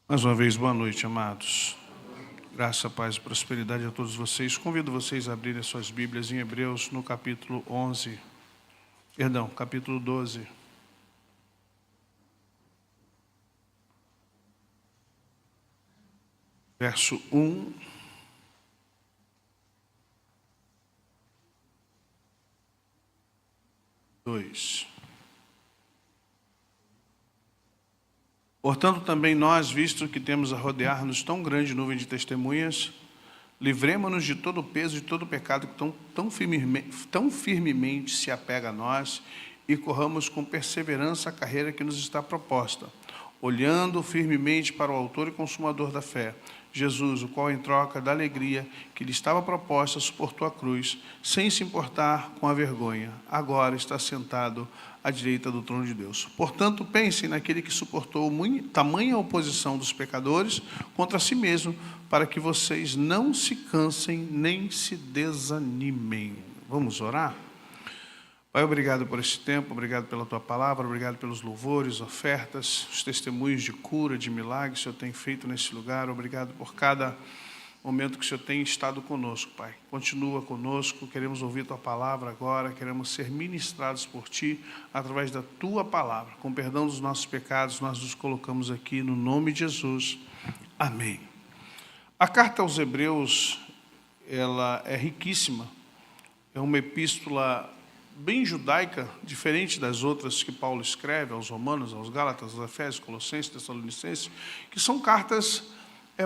Mais uma vez, boa noite, amados. Graça, paz e prosperidade a todos vocês. Convido vocês a abrirem as suas Bíblias em Hebreus, no capítulo 12. Verso 1. Portanto, também nós, visto que temos a rodear-nos tão grande nuvem de testemunhas, livremo-nos de todo o peso e de todo o pecado que tão firmemente se apega a nós e corramos com perseverança a carreira que nos está proposta, olhando firmemente para o autor e consumador da fé, Jesus, o qual, em troca da alegria que lhe estava proposta, suportou a cruz, sem se importar com a vergonha. Agora está sentado à direita do trono de Deus. Portanto, pensem naquele que suportou tamanha oposição dos pecadores contra si mesmo, para que vocês não se cansem nem se desanimem. Vamos orar? Pai, obrigado por esse tempo, obrigado pela Tua palavra, obrigado pelos louvores, ofertas, os testemunhos de cura, de milagres que o Senhor tem feito nesse lugar. Obrigado por cada momento que o Senhor tem estado conosco, Pai. Continua conosco, queremos ouvir Tua palavra agora, queremos ser ministrados por Ti através da Tua palavra. Com perdão dos nossos pecados, nós nos colocamos aqui no nome de Jesus. Amém. A carta aos Hebreus, ela é riquíssima, é uma epístola bem judaica, diferente das outras que Paulo escreve aos Romanos, aos Gálatas, aos Efésios, Colossenses, Tessalonicenses, que são cartas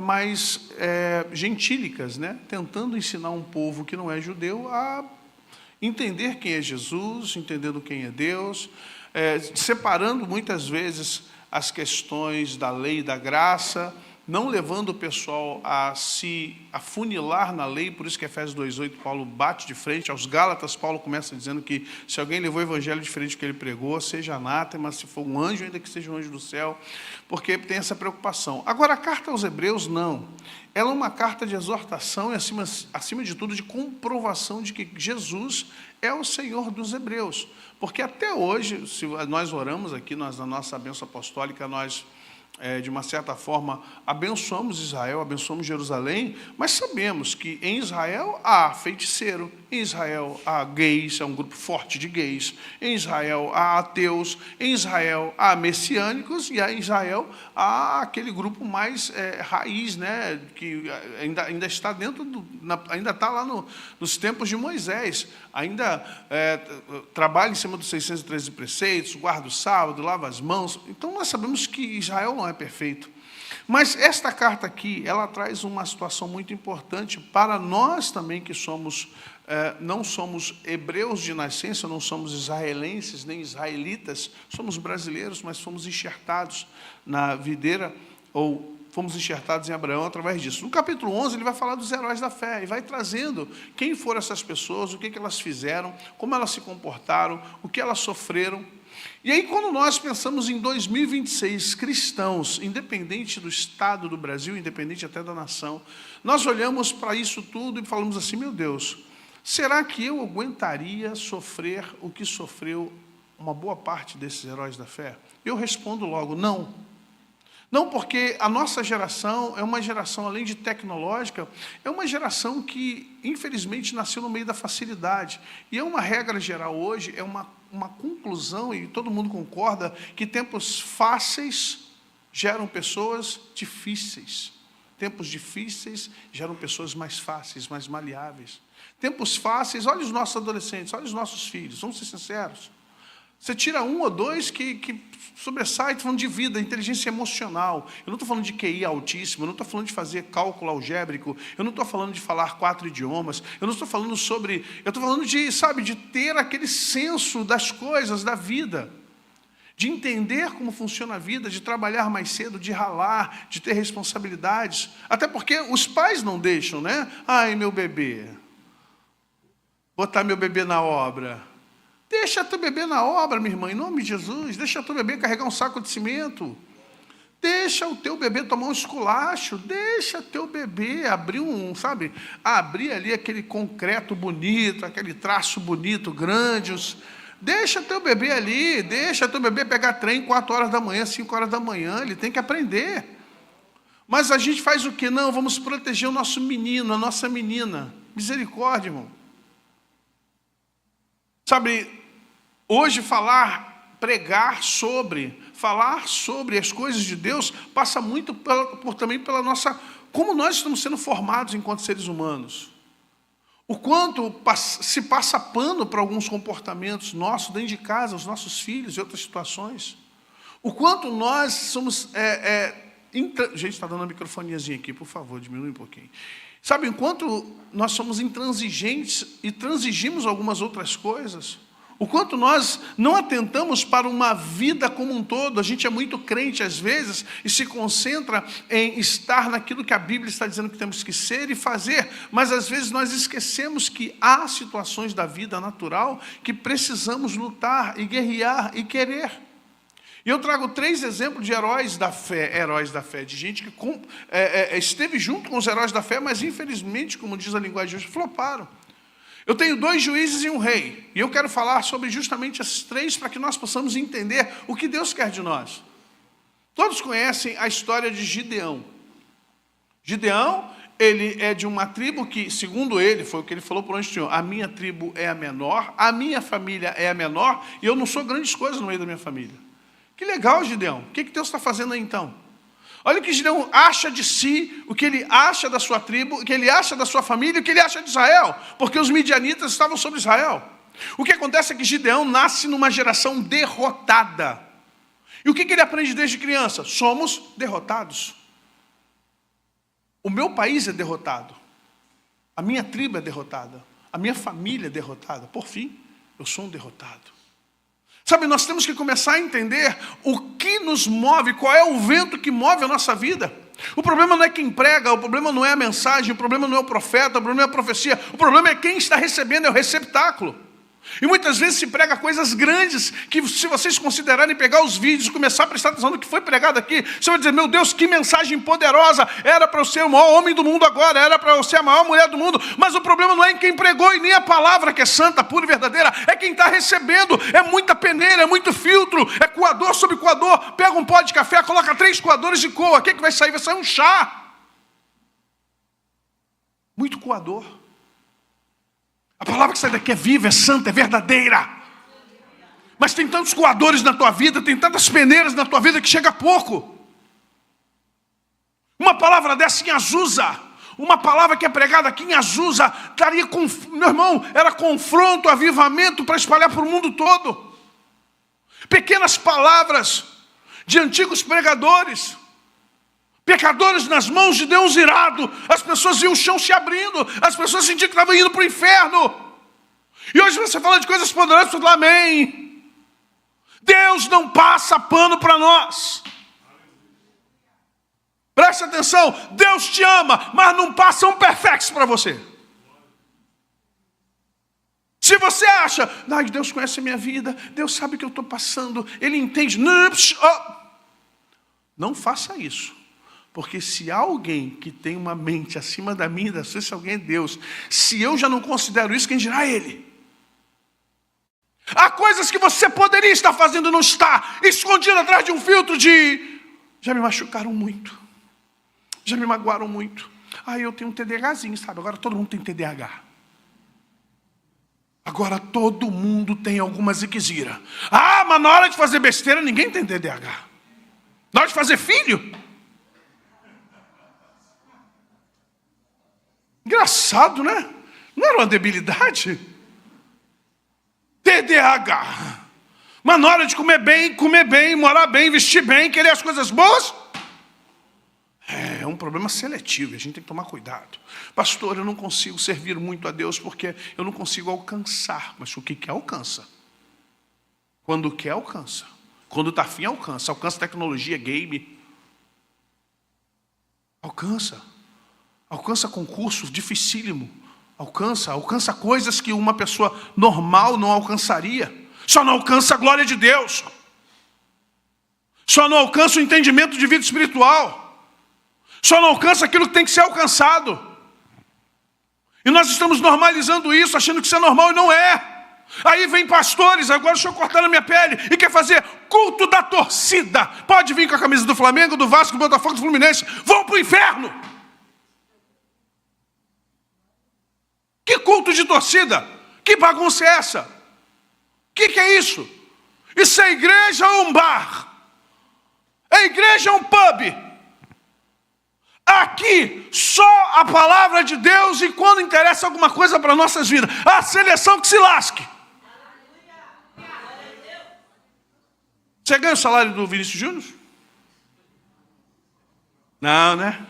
mais gentílicas, né? Tentando ensinar um povo que não é judeu a entender quem é Jesus, entendendo quem é Deus, separando muitas vezes as questões da lei e da graça, não levando o pessoal a se afunilar na lei. Por isso que Efésios 2,8 Paulo bate de frente. Aos Gálatas, Paulo começa dizendo que se alguém levou o evangelho diferente do que ele pregou, seja anátema, se for um anjo, ainda que seja um anjo do céu, porque tem essa preocupação. Agora, a carta aos Hebreus, não. Ela é uma carta de exortação e, acima de tudo, de comprovação de que Jesus é o Senhor dos Hebreus. Porque até hoje, se nós oramos aqui, na nossa bênção apostólica, nós de uma certa forma, abençoamos Israel, abençoamos Jerusalém, mas sabemos que em Israel há feiticeiro, em Israel há gays, é um grupo forte de gays, em Israel há ateus, em Israel há messiânicos, e em Israel há aquele grupo mais raiz, né, que ainda está ainda está lá nos tempos de Moisés, ainda trabalha em cima dos 613 preceitos, guarda o sábado, lava as mãos. Então nós sabemos que Israel não é perfeito. Mas esta carta aqui, ela traz uma situação muito importante para nós também que não somos hebreus de nascença, não somos israelenses nem israelitas, somos brasileiros, mas fomos enxertados na videira, ou fomos enxertados em Abraão através disso. No capítulo 11, ele vai falar dos heróis da fé, e vai trazendo quem foram essas pessoas, o que elas fizeram, como elas se comportaram, o que elas sofreram. E aí, quando nós pensamos em 2026, cristãos, independente do estado do Brasil, independente até da nação, nós olhamos para isso tudo e falamos assim: meu Deus, será que eu aguentaria sofrer o que sofreu uma boa parte desses heróis da fé? Eu respondo logo: não. Não, porque a nossa geração é uma geração, além de tecnológica, é uma geração que, infelizmente, nasceu no meio da facilidade. E é uma regra geral hoje, é uma conclusão, e todo mundo concorda, que tempos fáceis geram pessoas difíceis. Tempos difíceis geram pessoas mais fáceis, mais maleáveis. Tempos fáceis, olha os nossos adolescentes, olha os nossos filhos, vamos ser sinceros. Você tira um ou dois que sobressai, estou falando de vida, inteligência emocional. Eu não estou falando de QI altíssimo, eu não estou falando de fazer cálculo algébrico, eu não estou falando de falar 4 idiomas, eu não estou falando sobre... Eu estou falando de ter aquele senso das coisas, da vida, de entender como funciona a vida, de trabalhar mais cedo, de ralar, de ter responsabilidades. Até porque os pais não deixam, né? Ai, meu bebê, botar meu bebê na obra. Deixa teu bebê na obra, minha irmã, em nome de Jesus. Deixa teu bebê carregar um saco de cimento. Deixa o teu bebê tomar um esculacho. Deixa teu bebê abrir abrir ali aquele concreto bonito, aquele traço bonito, grande. Deixa teu bebê ali, deixa teu bebê pegar trem 4 horas da manhã, 5 horas da manhã. Ele tem que aprender. Mas a gente faz o quê? Não, vamos proteger o nosso menino, a nossa menina. Misericórdia, irmão. Sabe, hoje pregar sobre as coisas de Deus, passa muito também pela nossa, como nós estamos sendo formados enquanto seres humanos. O quanto se passa pano para alguns comportamentos nossos dentro de casa, os nossos filhos e outras situações. O quanto nós somos... Gente, está dando uma microfoniazinha aqui, por favor, diminui um pouquinho. Sabe, enquanto nós somos intransigentes e transigimos algumas outras coisas, o quanto nós não atentamos para uma vida como um todo. A gente é muito crente às vezes e se concentra em estar naquilo que a Bíblia está dizendo que temos que ser e fazer, mas às vezes nós esquecemos que há situações da vida natural que precisamos lutar e guerrear e querer. E eu trago 3 exemplos de heróis da fé, de gente que esteve junto com os heróis da fé, mas infelizmente, como diz a linguagem de hoje, floparam. Eu tenho 2 juízes e um rei, e eu quero falar sobre justamente esses 3 para que nós possamos entender o que Deus quer de nós. Todos conhecem a história de Gideão. Gideão, ele é de uma tribo que, segundo ele, foi o que ele falou por onde tinha, a minha tribo é a menor, a minha família é a menor, e eu não sou grandes coisas no meio da minha família. Que legal, Gideão. O que Deus está fazendo aí, então? Olha o que Gideão acha de si, o que ele acha da sua tribo, o que ele acha da sua família, o que ele acha de Israel. Porque os midianitas estavam sobre Israel. O que acontece é que Gideão nasce numa geração derrotada. E o que ele aprende desde criança? Somos derrotados. O meu país é derrotado. A minha tribo é derrotada. A minha família é derrotada. Por fim, eu sou um derrotado. Sabe, nós temos que começar a entender o que nos move, qual é o vento que move a nossa vida. O problema não é quem prega, o problema não é a mensagem, o problema não é o profeta, o problema não é a profecia, o problema é quem está recebendo, é o receptáculo. E muitas vezes se prega coisas grandes, que se vocês considerarem pegar os vídeos e começar a prestar atenção no que foi pregado aqui, você vai dizer, meu Deus, que mensagem poderosa, era para eu ser o maior homem do mundo agora, era para eu ser a maior mulher do mundo, mas o problema não é em quem pregou e nem a palavra que é santa, pura e verdadeira, é quem está recebendo, é muita peneira, é muito filtro, é coador sobre coador, pega um pó de café, coloca 3 coadores de coa, o que vai sair? Vai sair um chá. Muito coador. A palavra que sai daqui é viva, é santa, é verdadeira. Mas tem tantos coadores na tua vida, tem tantas peneiras na tua vida que chega a pouco. Uma palavra dessa em Azusa, uma palavra que é pregada aqui em Azusa, estaria com, meu irmão, era confronto, avivamento para espalhar para o mundo todo. Pequenas palavras de antigos pregadores, pecadores nas mãos de Deus irado, as pessoas viam o chão se abrindo, as pessoas sentiam que estavam indo para o inferno. E hoje você fala de coisas poderosas, tudo amém. Deus não passa pano para nós. Preste atenção, Deus te ama, mas não passa um perfex para você. Se você acha, Deus conhece a minha vida, Deus sabe o que eu estou passando, Ele entende. Não faça isso. Porque se há alguém que tem uma mente acima da minha, da sua, se alguém é Deus, se eu já não considero isso, quem dirá Ele? Há coisas que você poderia estar fazendo e não está, escondido atrás de um filtro de... Já me machucaram muito, já me magoaram muito. Eu tenho um TDAHzinho, sabe? Agora todo mundo tem TDAH. Agora todo mundo tem alguma ziquezira. Mas na hora de fazer besteira, ninguém tem TDAH. Na hora de fazer filho... Engraçado, né? Não era uma debilidade? TDAH. Mas na hora de comer bem, morar bem, vestir bem, querer as coisas boas? É um problema seletivo, a gente tem que tomar cuidado. Pastor, eu não consigo servir muito a Deus porque eu não consigo alcançar. Mas o que quer, alcança. Quando quer, alcança. Quando está afim, alcança. Alcança tecnologia, game. Alcança. Alcança concursos dificílimo. Alcança coisas que uma pessoa normal não alcançaria. Só não alcança a glória de Deus. Só não alcança o entendimento de vida espiritual. Só não alcança aquilo que tem que ser alcançado. E nós estamos normalizando isso, achando que isso é normal e não é. Aí vem pastores, agora deixa eu cortar na minha pele, e quer fazer culto da torcida. Pode vir com a camisa do Flamengo, do Vasco, do Botafogo, do Fluminense. Vão para o inferno. Que culto de torcida? Que bagunça é essa? O que é isso? Isso é igreja ou um bar? É igreja ou um pub? Aqui, só a palavra de Deus, e quando interessa alguma coisa para nossas vidas, a seleção que se lasque. Você ganha o salário do Vinícius Júnior? Não, né?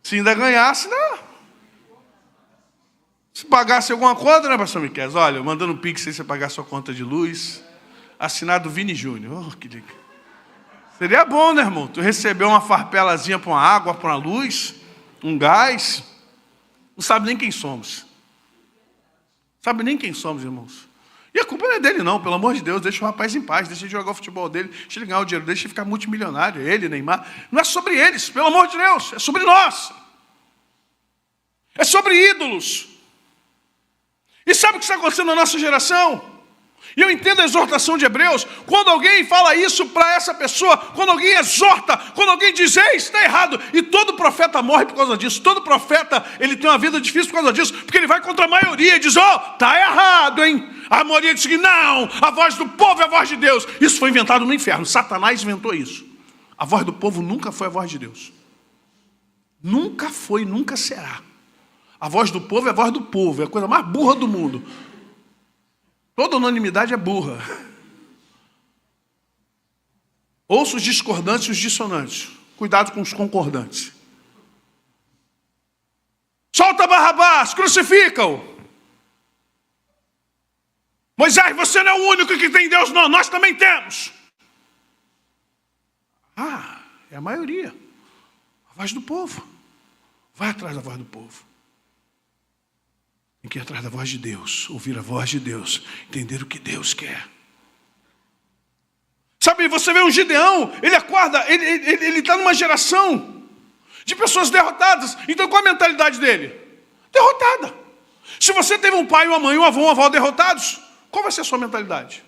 Se ainda ganhasse, não. Se pagasse alguma conta, né, pastor Miquel? Olha, mandando um pix aí, você pagar sua conta de luz. Assinado Vini Júnior. Oh, que legal. Seria bom, né, irmão? Tu recebeu uma farpelazinha para uma água, para uma luz, um gás. Não sabe nem quem somos. Sabe nem quem somos, irmãos. E a culpa não é dele, não. Pelo amor de Deus, deixa o rapaz em paz. Deixa ele jogar o futebol dele. Deixa ele ganhar o dinheiro. Deixa ele ficar multimilionário. Ele, Neymar. Não é sobre eles, pelo amor de Deus. É sobre nós. É sobre ídolos. E sabe o que está acontecendo na nossa geração? E eu entendo a exortação de Hebreus, quando alguém fala isso para essa pessoa, quando alguém exorta, quando alguém diz, ei, está errado, e todo profeta morre por causa disso, todo profeta, ele tem uma vida difícil por causa disso, porque ele vai contra a maioria e diz, está errado, hein? A maioria diz que não, a voz do povo é a voz de Deus. Isso foi inventado no inferno, Satanás inventou isso. A voz do povo nunca foi a voz de Deus. Nunca foi, nunca será. A voz do povo é a voz do povo, é a coisa mais burra do mundo. Toda unanimidade é burra. Ouça os discordantes e os dissonantes. Cuidado com os concordantes. Solta Barrabás, crucifica-o. Moisés, você não é o único que tem Deus, não. Nós também temos. É a maioria. A voz do povo. Vai atrás da voz do povo. Tem que ir atrás da voz de Deus, ouvir a voz de Deus, entender o que Deus quer. Sabe, você vê um Gideão, ele acorda, ele está numa geração de pessoas derrotadas. Então qual a mentalidade dele? Derrotada. Se você teve um pai, uma mãe, um avô, uma avó derrotados, qual vai ser a sua mentalidade?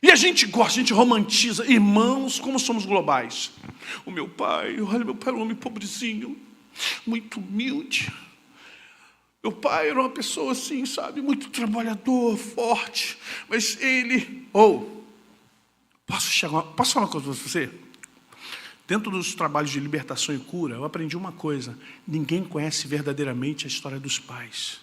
E a gente gosta, a gente romantiza. Irmãos, como somos globais. O meu pai, olha, meu pai era um homem pobrezinho, muito humilde. Meu pai era uma pessoa assim, sabe, muito trabalhador, forte, mas ele... Posso falar uma coisa para você? Dentro dos trabalhos de libertação e cura, eu aprendi uma coisa. Ninguém conhece verdadeiramente a história dos pais.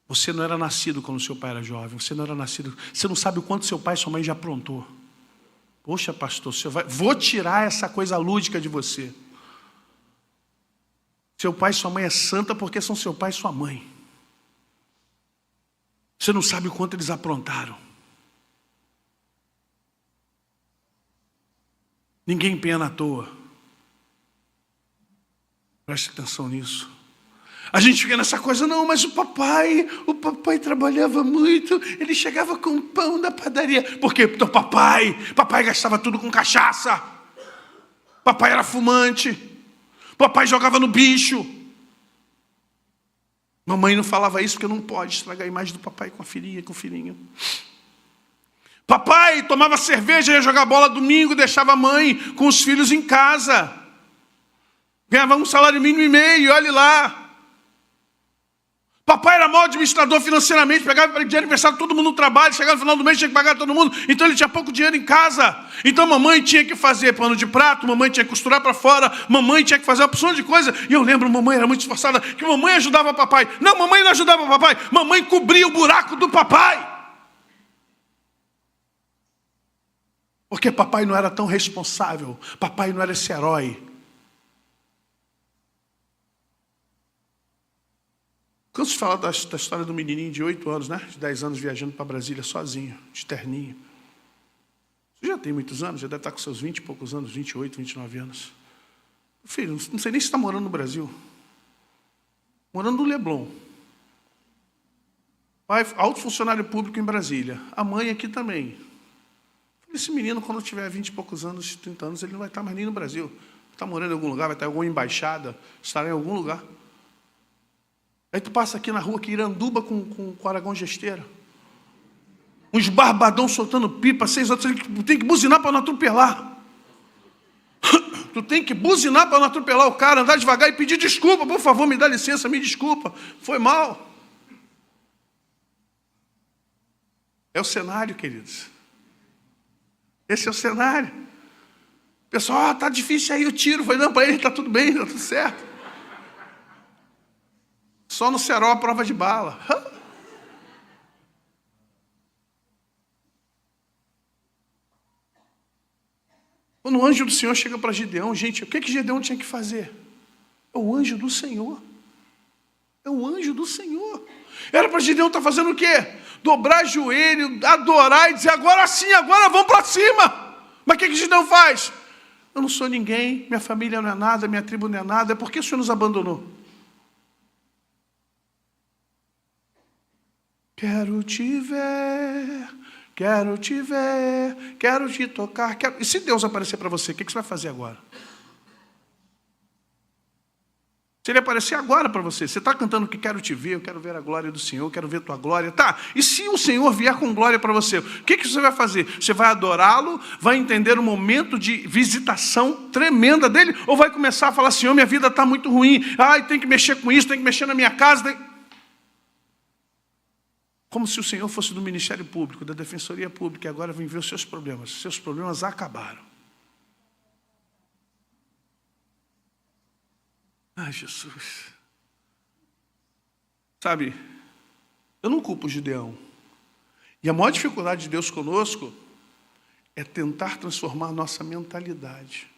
Você não era nascido quando seu pai era jovem, você não era nascido... Você não sabe o quanto seu pai e sua mãe já aprontou. Poxa, pastor, vou tirar essa coisa lúdica de você. Seu pai e sua mãe é santa porque são seu pai e sua mãe. Você não sabe o quanto eles aprontaram. Ninguém pena à toa. Preste atenção nisso. A gente fica nessa coisa, não, mas o papai trabalhava muito, ele chegava com pão da padaria. Por quê? Porque o papai gastava tudo com cachaça. Papai era fumante. Papai jogava no bicho. Mamãe não falava isso porque não pode estragar a imagem do papai com a filhinha, com o filhinho. Papai tomava cerveja, ia jogar bola domingo, deixava a mãe com os filhos em casa. Ganhava um salário mínimo e meio, olhe lá. Papai era mau administrador financeiramente, pegava dinheiro emprestado, todo mundo no trabalho, chegava no final do mês, tinha que pagar todo mundo, então ele tinha pouco dinheiro em casa. Então mamãe tinha que fazer pano de prato, mamãe tinha que costurar para fora, mamãe tinha que fazer uma opção de coisa. E eu lembro, mamãe era muito esforçada, que mamãe ajudava papai. Não, mamãe não ajudava papai, mamãe cobria o buraco do papai. Porque papai não era tão responsável, papai não era esse herói. Quando se fala da história do menininho de 8 anos, né? De 10 anos viajando para Brasília sozinho, de terninho. Você já tem muitos anos, já deve estar com seus 20 e poucos anos, 28, 29 anos. Filho, não sei nem se está morando no Brasil. Morando no Leblon. Pai, alto funcionário público em Brasília. A mãe aqui também. Esse menino, quando tiver 20 e poucos anos, 30 anos, ele não vai estar mais nem no Brasil. Está morando em algum lugar, vai estar em alguma embaixada, estará em algum lugar. Aí tu passa aqui na rua, que Iranduba com Aragão Gesteira. Uns barbadão soltando pipa, 6 horas, tu tem que buzinar para não atropelar. Tu tem que buzinar para não atropelar o cara, andar devagar e pedir desculpa. Por favor, me dá licença, me desculpa. Foi mal. É o cenário, queridos. Esse é o cenário. Pessoal, tá difícil aí o tiro. Foi não, para ele está tudo bem, está tudo certo. Só no cerol a prova de bala. Quando o anjo do Senhor chega para Gideão, gente, o que Gideão tinha que fazer? É o anjo do Senhor. É o anjo do Senhor. Era para Gideão estar fazendo o quê? Dobrar joelho, adorar e dizer, agora sim, agora vamos para cima. Mas o que Gideão faz? Eu não sou ninguém, minha família não é nada, minha tribo não é nada, por que o Senhor nos abandonou? Quero te ver, quero te ver, quero te tocar. E se Deus aparecer para você, o que você vai fazer agora? Se ele aparecer agora para você, você está cantando que quero te ver, eu quero ver a glória do Senhor, eu quero ver tua glória. Tá, e se o Senhor vier com glória para você, o que você vai fazer? Você vai adorá-lo, vai entender um momento de visitação tremenda dele, ou vai começar a falar, Senhor, minha vida está muito ruim, ai, tem que mexer com isso, tem que mexer na minha casa. Como se o Senhor fosse do Ministério Público, da Defensoria Pública, e agora vem ver os seus problemas acabaram. Ai, Jesus. Sabe, eu não culpo o Gideão. E a maior dificuldade de Deus conosco é tentar transformar a nossa mentalidade.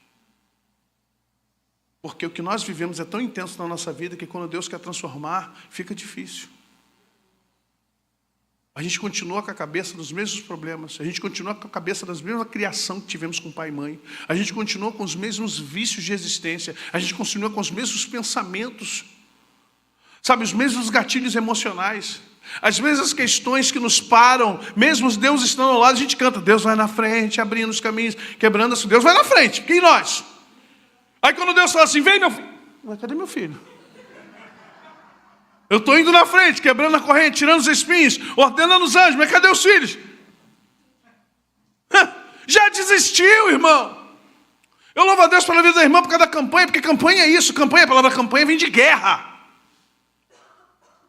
Porque o que nós vivemos é tão intenso na nossa vida que quando Deus quer transformar, fica difícil. A gente continua com a cabeça dos mesmos problemas. A gente continua com a cabeça das mesmas criação que tivemos com pai e mãe. A gente continua com os mesmos vícios de existência. A gente continua com os mesmos pensamentos. Sabe, os mesmos gatilhos emocionais. As mesmas questões que nos param. Mesmo Deus estando ao lado, a gente canta. Deus vai na frente, abrindo os caminhos, quebrando as... Deus vai na frente. E nós? Aí quando Deus fala assim, vem meu filho. Cadê meu filho? Eu estou indo na frente, quebrando a corrente, tirando os espinhos, ordenando os anjos, mas cadê os filhos? Já desistiu, irmão. Eu louvo a Deus pela vida da irmã por causa da campanha, porque campanha é isso, campanha, a palavra campanha vem de guerra.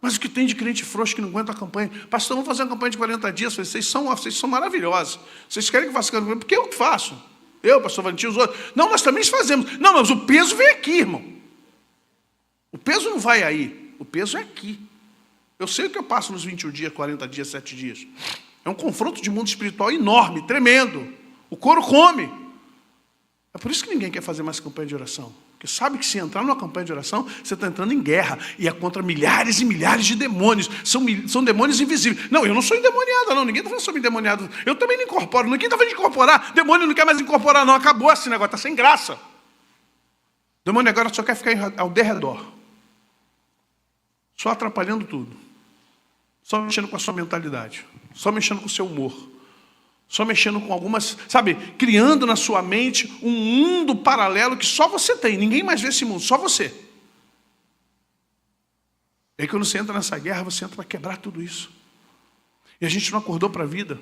Mas o que tem de crente frouxo que não aguenta a campanha? Pastor, vamos fazer uma campanha de 40 dias, vocês são maravilhosos. Vocês querem que eu faça campanha? Porque eu que faço. Eu, pastor Valentim, os outros. Não, nós também fazemos. Não, mas o peso vem aqui, irmão. O peso não vai aí. O peso é aqui. Eu sei o que eu passo nos 21 dias, 40 dias, 7 dias. É um confronto de mundo espiritual enorme, tremendo. O couro come. É por isso que ninguém quer fazer mais campanha de oração. Porque sabe que se entrar numa campanha de oração, você está entrando em guerra. E é contra milhares e milhares de demônios. São demônios invisíveis. Não, eu não sou endemoniado, não. Ninguém está falando sobre endemoniado. Eu também não incorporo. Ninguém está falando de incorporar. Demônio não quer mais incorporar, não. Acabou esse negócio. Está sem graça. O demônio agora só quer ficar ao derredor. Só atrapalhando tudo. Só mexendo com a sua mentalidade. Só mexendo com o seu humor. Só mexendo com algumas... Sabe, criando na sua mente um mundo paralelo que só você tem. Ninguém mais vê esse mundo, só você. E aí quando você entra nessa guerra, você entra para quebrar tudo isso. E a gente não acordou para a vida.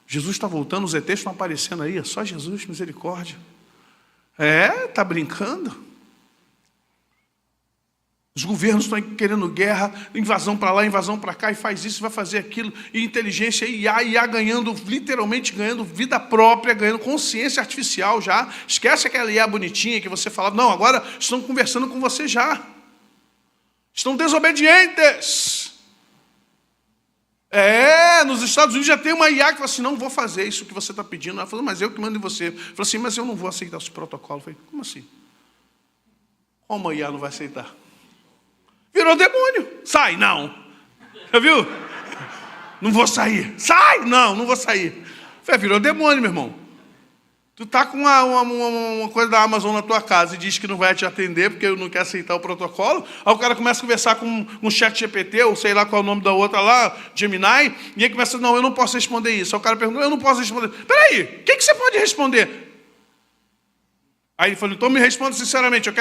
Jesus está voltando, os ETs estão aparecendo aí. É só Jesus, misericórdia. Tá brincando? Os governos estão querendo guerra, invasão para lá, invasão para cá, e faz isso, vai fazer aquilo, e inteligência, IA ganhando, literalmente ganhando vida própria, ganhando consciência artificial já. Esquece aquela IA bonitinha que você falava, não, agora estão conversando com você já. Estão desobedientes. Nos Estados Unidos já tem uma IA que fala assim, não vou fazer isso que você está pedindo. Ela falou, mas eu que mando em você. Falou assim, mas eu não vou aceitar esse protocolo. Eu falei, como assim? Como a IA não vai aceitar? Virou demônio. Sai, não. Já viu? Não vou sair. Sai, não vou sair. Virou demônio, meu irmão. Tu está com uma coisa da Amazon na tua casa e diz que não vai te atender porque não quer aceitar o protocolo. Aí o cara começa a conversar com um chat GPT, ou sei lá qual é o nome da outra lá, Gemini, e aí começa, não, eu não posso responder isso. Aí o cara pergunta, eu não posso responder. Peraí, o que você pode responder? Aí ele falou, então me responda sinceramente, eu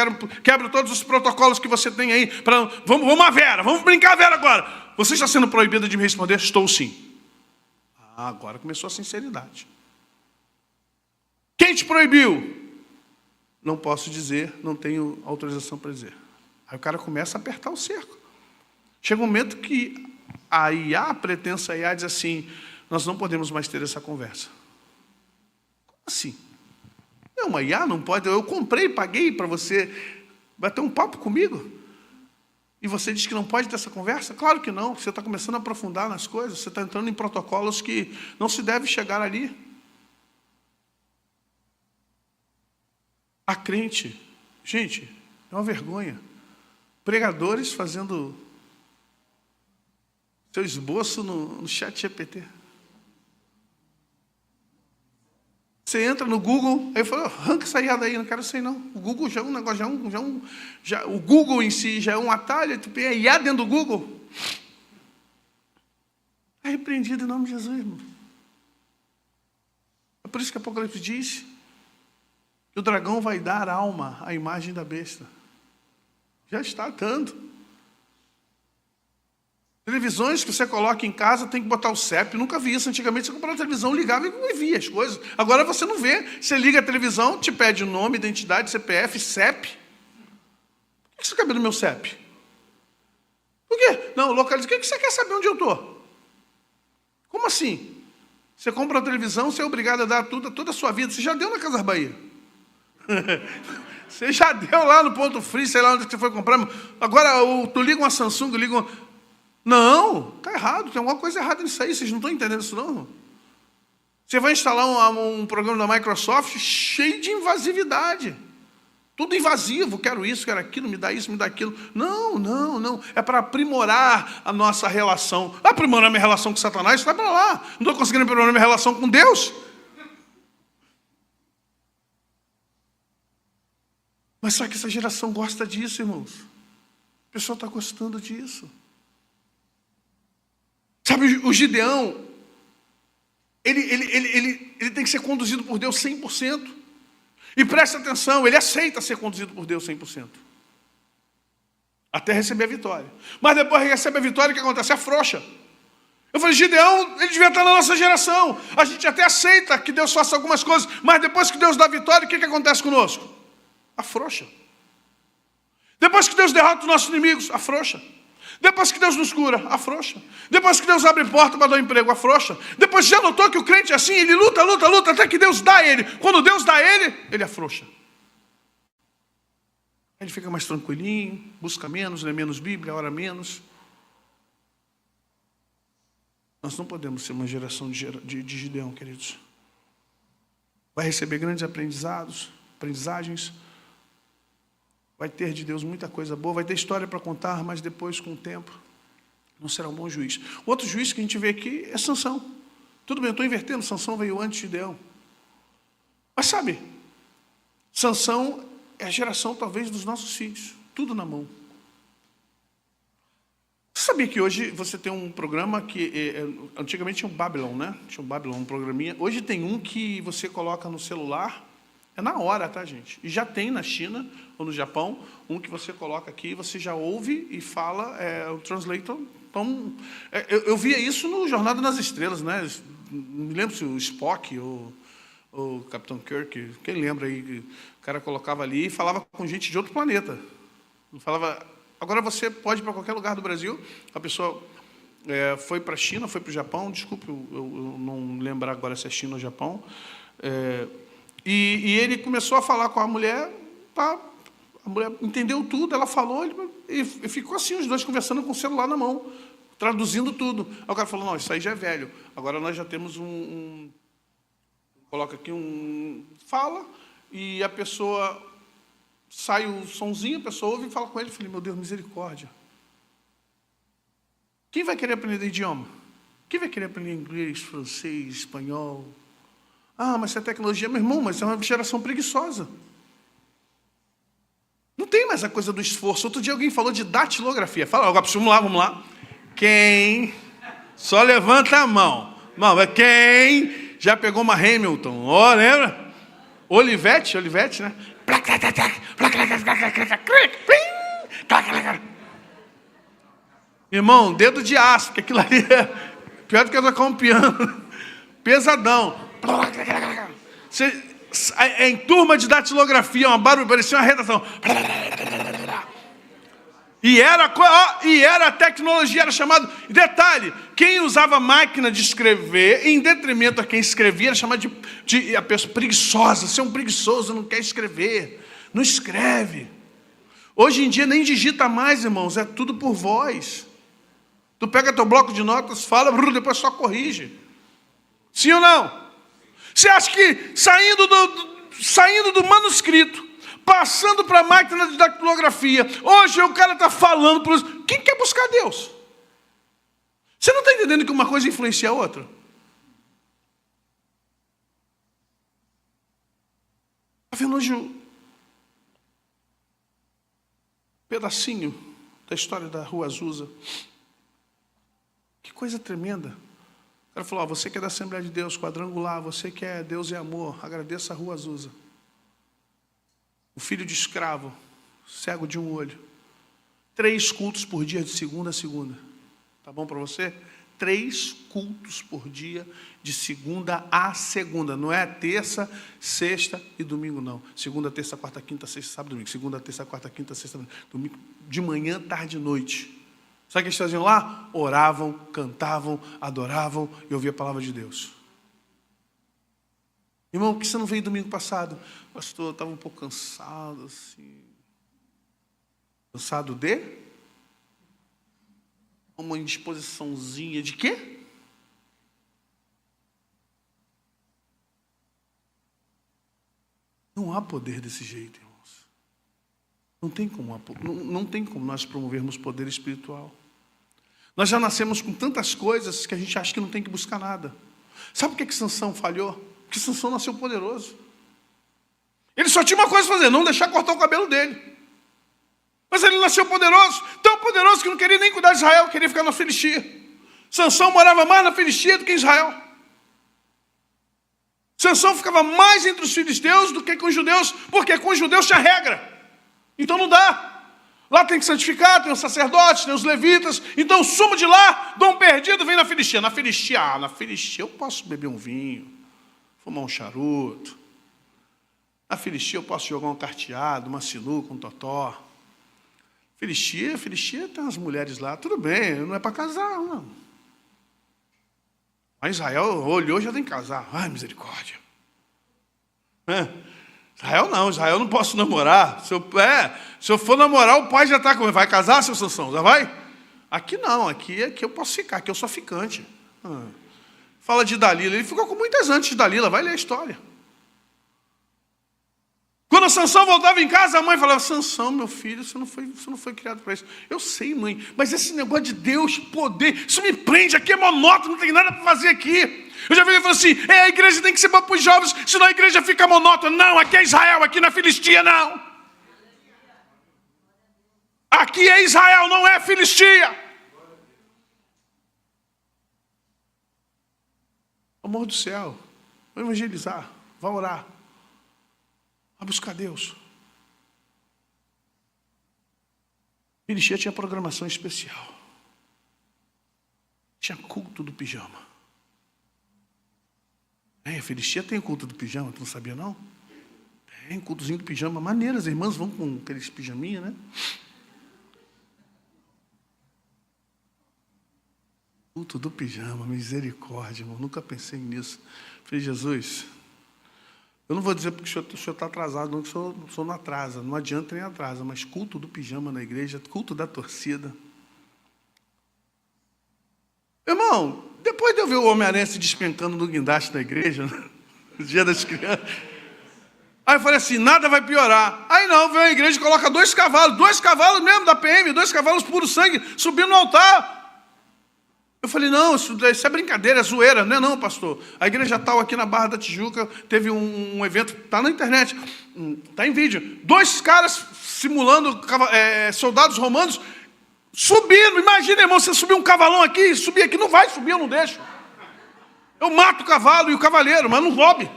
quebro todos os protocolos que você tem aí. Vamos a Vera, vamos brincar a Vera agora. Você está sendo proibida de me responder? Estou sim. Agora começou a sinceridade. Quem te proibiu? Não posso dizer, não tenho autorização para dizer. Aí o cara começa a apertar o cerco. Chega um momento que a IA, a pretensa IA, diz assim, nós não podemos mais ter essa conversa. Como assim? Não, uma IA não pode, eu comprei, paguei para você bater um papo comigo. E você diz que não pode ter essa conversa? Claro que não, você está começando a aprofundar nas coisas, você está entrando em protocolos que não se deve chegar ali. A crente, gente, é uma vergonha. Pregadores fazendo seu esboço no chat GPT. Você entra no Google, aí fala, arranca essa IA daí, não quero sei não. O Google já é um negócio, o Google em si já é um atalho, tu tem a IA dentro do Google. É repreendido em nome de Jesus, irmão. É por isso que o Apocalipse diz que o dragão vai dar alma à imagem da besta. Já está dando. Televisões que você coloca em casa tem que botar o CEP. Nunca vi isso. Antigamente você comprava a televisão, ligava e via as coisas. Agora você não vê. Você liga a televisão, te pede o nome, identidade, CPF, CEP. Por que você quer saber do meu CEP? Por quê? Não, localiza. O que você quer saber onde eu estou? Como assim? Você compra a televisão, você é obrigado a dar toda a sua vida. Você já deu na Casas Bahia. Você já deu lá no Ponto Free, sei lá onde você foi comprar. Agora, tu liga uma Samsung, Não, está errado, tem alguma coisa errada nisso aí, vocês não estão entendendo isso não. Você vai instalar um programa da Microsoft cheio de invasividade. Tudo invasivo, quero isso, quero aquilo, me dá isso, me dá aquilo. Não. É para aprimorar a nossa relação. Aprimorar a minha relação com Satanás, vai para lá. Não estou conseguindo aprimorar a minha relação com Deus. Mas só que essa geração gosta disso, irmãos. O pessoal está gostando disso. Sabe, o Gideão, ele tem que ser conduzido por Deus 100%. E presta atenção, ele aceita ser conduzido por Deus 100%. Até receber a vitória. Mas depois que recebe a vitória, o que acontece? Afrouxa. Eu falei, Gideão, ele devia estar na nossa geração. A gente até aceita que Deus faça algumas coisas, mas depois que Deus dá a vitória, o que acontece conosco? Afrouxa. Depois que Deus derrota os nossos inimigos, afrouxa. Depois que Deus nos cura, afrouxa. Depois que Deus abre porta para dar um emprego, afrouxa. Depois já notou que o crente é assim, ele luta, até que Deus dá a ele. Quando Deus dá a ele afrouxa. Ele fica mais tranquilinho, busca menos, lê menos Bíblia, ora menos. Nós não podemos ser uma geração de Gideão, queridos. Vai receber grandes aprendizagens. Vai ter de Deus muita coisa boa, vai ter história para contar, mas depois, com o tempo, não será um bom juiz. O outro juiz que a gente vê aqui é Sansão. Tudo bem, eu estou invertendo, Sansão veio antes de Gideão. Mas sabe, Sansão é a geração, talvez, dos nossos filhos. Tudo na mão. Você sabia que hoje você tem um programa que... antigamente tinha o Babylon, né? Tinha o Babylon, um programinha. Hoje tem um que você coloca no celular... É na hora, tá, gente? E já tem na China ou no Japão, um que você coloca aqui, você já ouve e fala, o translator. Então, eu via isso no Jornada nas Estrelas, né? Não me lembro se o Spock ou o Capitão Kirk, quem lembra aí, o cara colocava ali e falava com gente de outro planeta. Falava, agora você pode ir para qualquer lugar do Brasil, a pessoa foi para a China, foi para o Japão, desculpe, eu não lembro agora se é China ou Japão, e ele começou a falar com a mulher, a mulher entendeu tudo, ela falou, e ficou assim, os dois conversando com o celular na mão, traduzindo tudo. Aí o cara falou, não, isso aí já é velho, agora nós já temos coloca aqui fala, e a pessoa, sai o sonzinho, a pessoa ouve e fala com ele, eu falei, meu Deus, misericórdia. Quem vai querer aprender idioma? Quem vai querer aprender inglês, francês, espanhol? Ah, mas isso é tecnologia, meu irmão, mas é uma geração preguiçosa. Não tem mais a coisa do esforço. Outro dia alguém falou de datilografia. Fala, agora, vamos lá. Quem? Só levanta a mão. Quem já pegou uma Hamilton? Lembra? Olivetti, né? Irmão, dedo de aço, porque aquilo ali é pior do que tocar um piano. Pesadão. Em turma de datilografia, uma barulho, parecia uma redação. E era a tecnologia, era chamado... Detalhe, quem usava máquina de escrever, em detrimento a quem escrevia, era chamado de a pessoa preguiçosa. Você é um preguiçoso, não quer escrever. Não escreve. Hoje em dia nem digita mais, irmãos, é tudo por voz. Tu pega teu bloco de notas, fala, depois só corrige. Sim ou não? Você acha que saindo do manuscrito, passando para a máquina de datilografia, hoje o cara está falando por isso. Quem quer buscar Deus? Você não está entendendo que uma coisa influencia a outra? Está vendo hoje um pedacinho da história da Rua Azusa? Que coisa tremenda. O cara falou, você que é da Assembleia de Deus, quadrangular, você que é Deus e amor, agradeça a Rua Azusa. O filho de escravo, cego de um olho. 3 cultos por dia, de segunda a segunda. Tá bom para você? 3 cultos por dia, de segunda a segunda. Não é terça, sexta e domingo, não. Segunda, terça, quarta, quinta, sexta, sábado, domingo. Segunda, terça, quarta, quinta, sexta, domingo. De manhã, tarde e noite. Sabe o que eles faziam lá? Oravam, cantavam, adoravam e ouviam a palavra de Deus. Irmão, por que você não veio domingo passado? Pastor, eu estava um pouco cansado, assim. Cansado de? Uma indisposiçãozinha de quê? Não há poder desse jeito, irmãos. Não tem como nós promovermos poder espiritual. Nós já nascemos com tantas coisas que a gente acha que não tem que buscar nada. Sabe por que Sansão falhou? Porque Sansão nasceu poderoso. Ele só tinha uma coisa a fazer, não deixar cortar o cabelo dele. Mas ele nasceu poderoso, tão poderoso que não queria nem cuidar de Israel, queria ficar na Filistia. Sansão morava mais na Filistia do que em Israel. Sansão ficava mais entre os filisteus do que com os judeus, porque com os judeus tinha regra. Então não dá. Lá tem que santificar, tem os sacerdotes, tem os levitas. Então sumo de lá, dou um perdido, vem na Filistia. Na Filistia eu posso beber um vinho, fumar um charuto. Na Filistia eu posso jogar um carteado, uma sinuca, um totó. Filistia tem umas mulheres lá, tudo bem, não é para casar, não. Mas Israel olhou, já tem que casar. Ai, misericórdia. Israel não posso namorar. Se eu for namorar, o pai já está comigo. Vai casar, seu Sansão? Já vai? Aqui não, aqui eu posso ficar, aqui eu sou ficante. Fala de Dalila, ele ficou com muitas antes de Dalila, vai ler a história. Quando Sansão voltava em casa, a mãe falava, Sansão, meu filho, você não foi criado para isso. Eu sei, mãe, mas esse negócio de Deus, poder, isso me prende, aqui é monótono, não tem nada para fazer aqui. Eu já vi ele falando assim, a igreja tem que ser boa para os jovens, senão a igreja fica monótona. Não, aqui é Israel, aqui não é Filistia, não. Aqui é Israel, não é Filistia. Amor do céu, vai evangelizar, vai orar. A buscar Deus. Filistia tinha programação especial. Tinha culto do pijama. A Filistia tem culto do pijama, tu não sabia não? Tem cultozinho do pijama. Maneiro, as irmãs vão com aqueles pijaminha, né? Culto do pijama, misericórdia, irmão. Nunca pensei nisso. Falei, Jesus... Eu não vou dizer porque o senhor está atrasado, não, que o senhor não atrasa. Não adianta nem atrasa, mas culto do pijama na igreja, culto da torcida. Irmão, depois de eu ver o Homem-Aranha se despencando no guindaste da igreja, no dia das crianças, aí eu falei assim, nada vai piorar. Aí não, vem a igreja e coloca 2 cavalos mesmo da PM, 2 cavalos puro sangue, subindo no altar. Eu falei, não, isso é brincadeira, é zoeira. Não é não, pastor. A igreja tal aqui na Barra da Tijuca teve um evento, está na internet, está em vídeo. 2 caras simulando soldados romanos subindo. Imagina, irmão, você subir um cavalão aqui, subir aqui, não vai subir, eu não deixo. Eu mato o cavalo e o cavaleiro, mas não roube.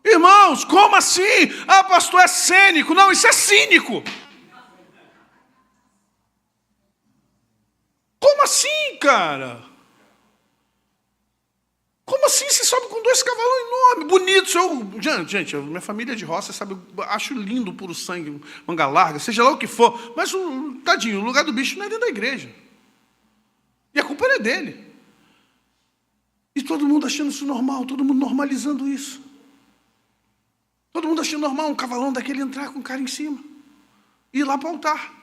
Irmãos, como assim? Ah, pastor, é cênico. Não, isso é cínico. Como assim, cara? Como assim você sobe com 2 cavalos enormes, bonitos? Gente, minha família é de roça, sabe? Eu acho lindo o puro sangue, manga larga, seja lá o que for. Mas, tadinho, o lugar do bicho não é dentro da igreja. E a culpa não é dele. E todo mundo achando isso normal, todo mundo normalizando isso. Todo mundo achando normal um cavalão daquele entrar com o cara em cima. E ir lá para o altar.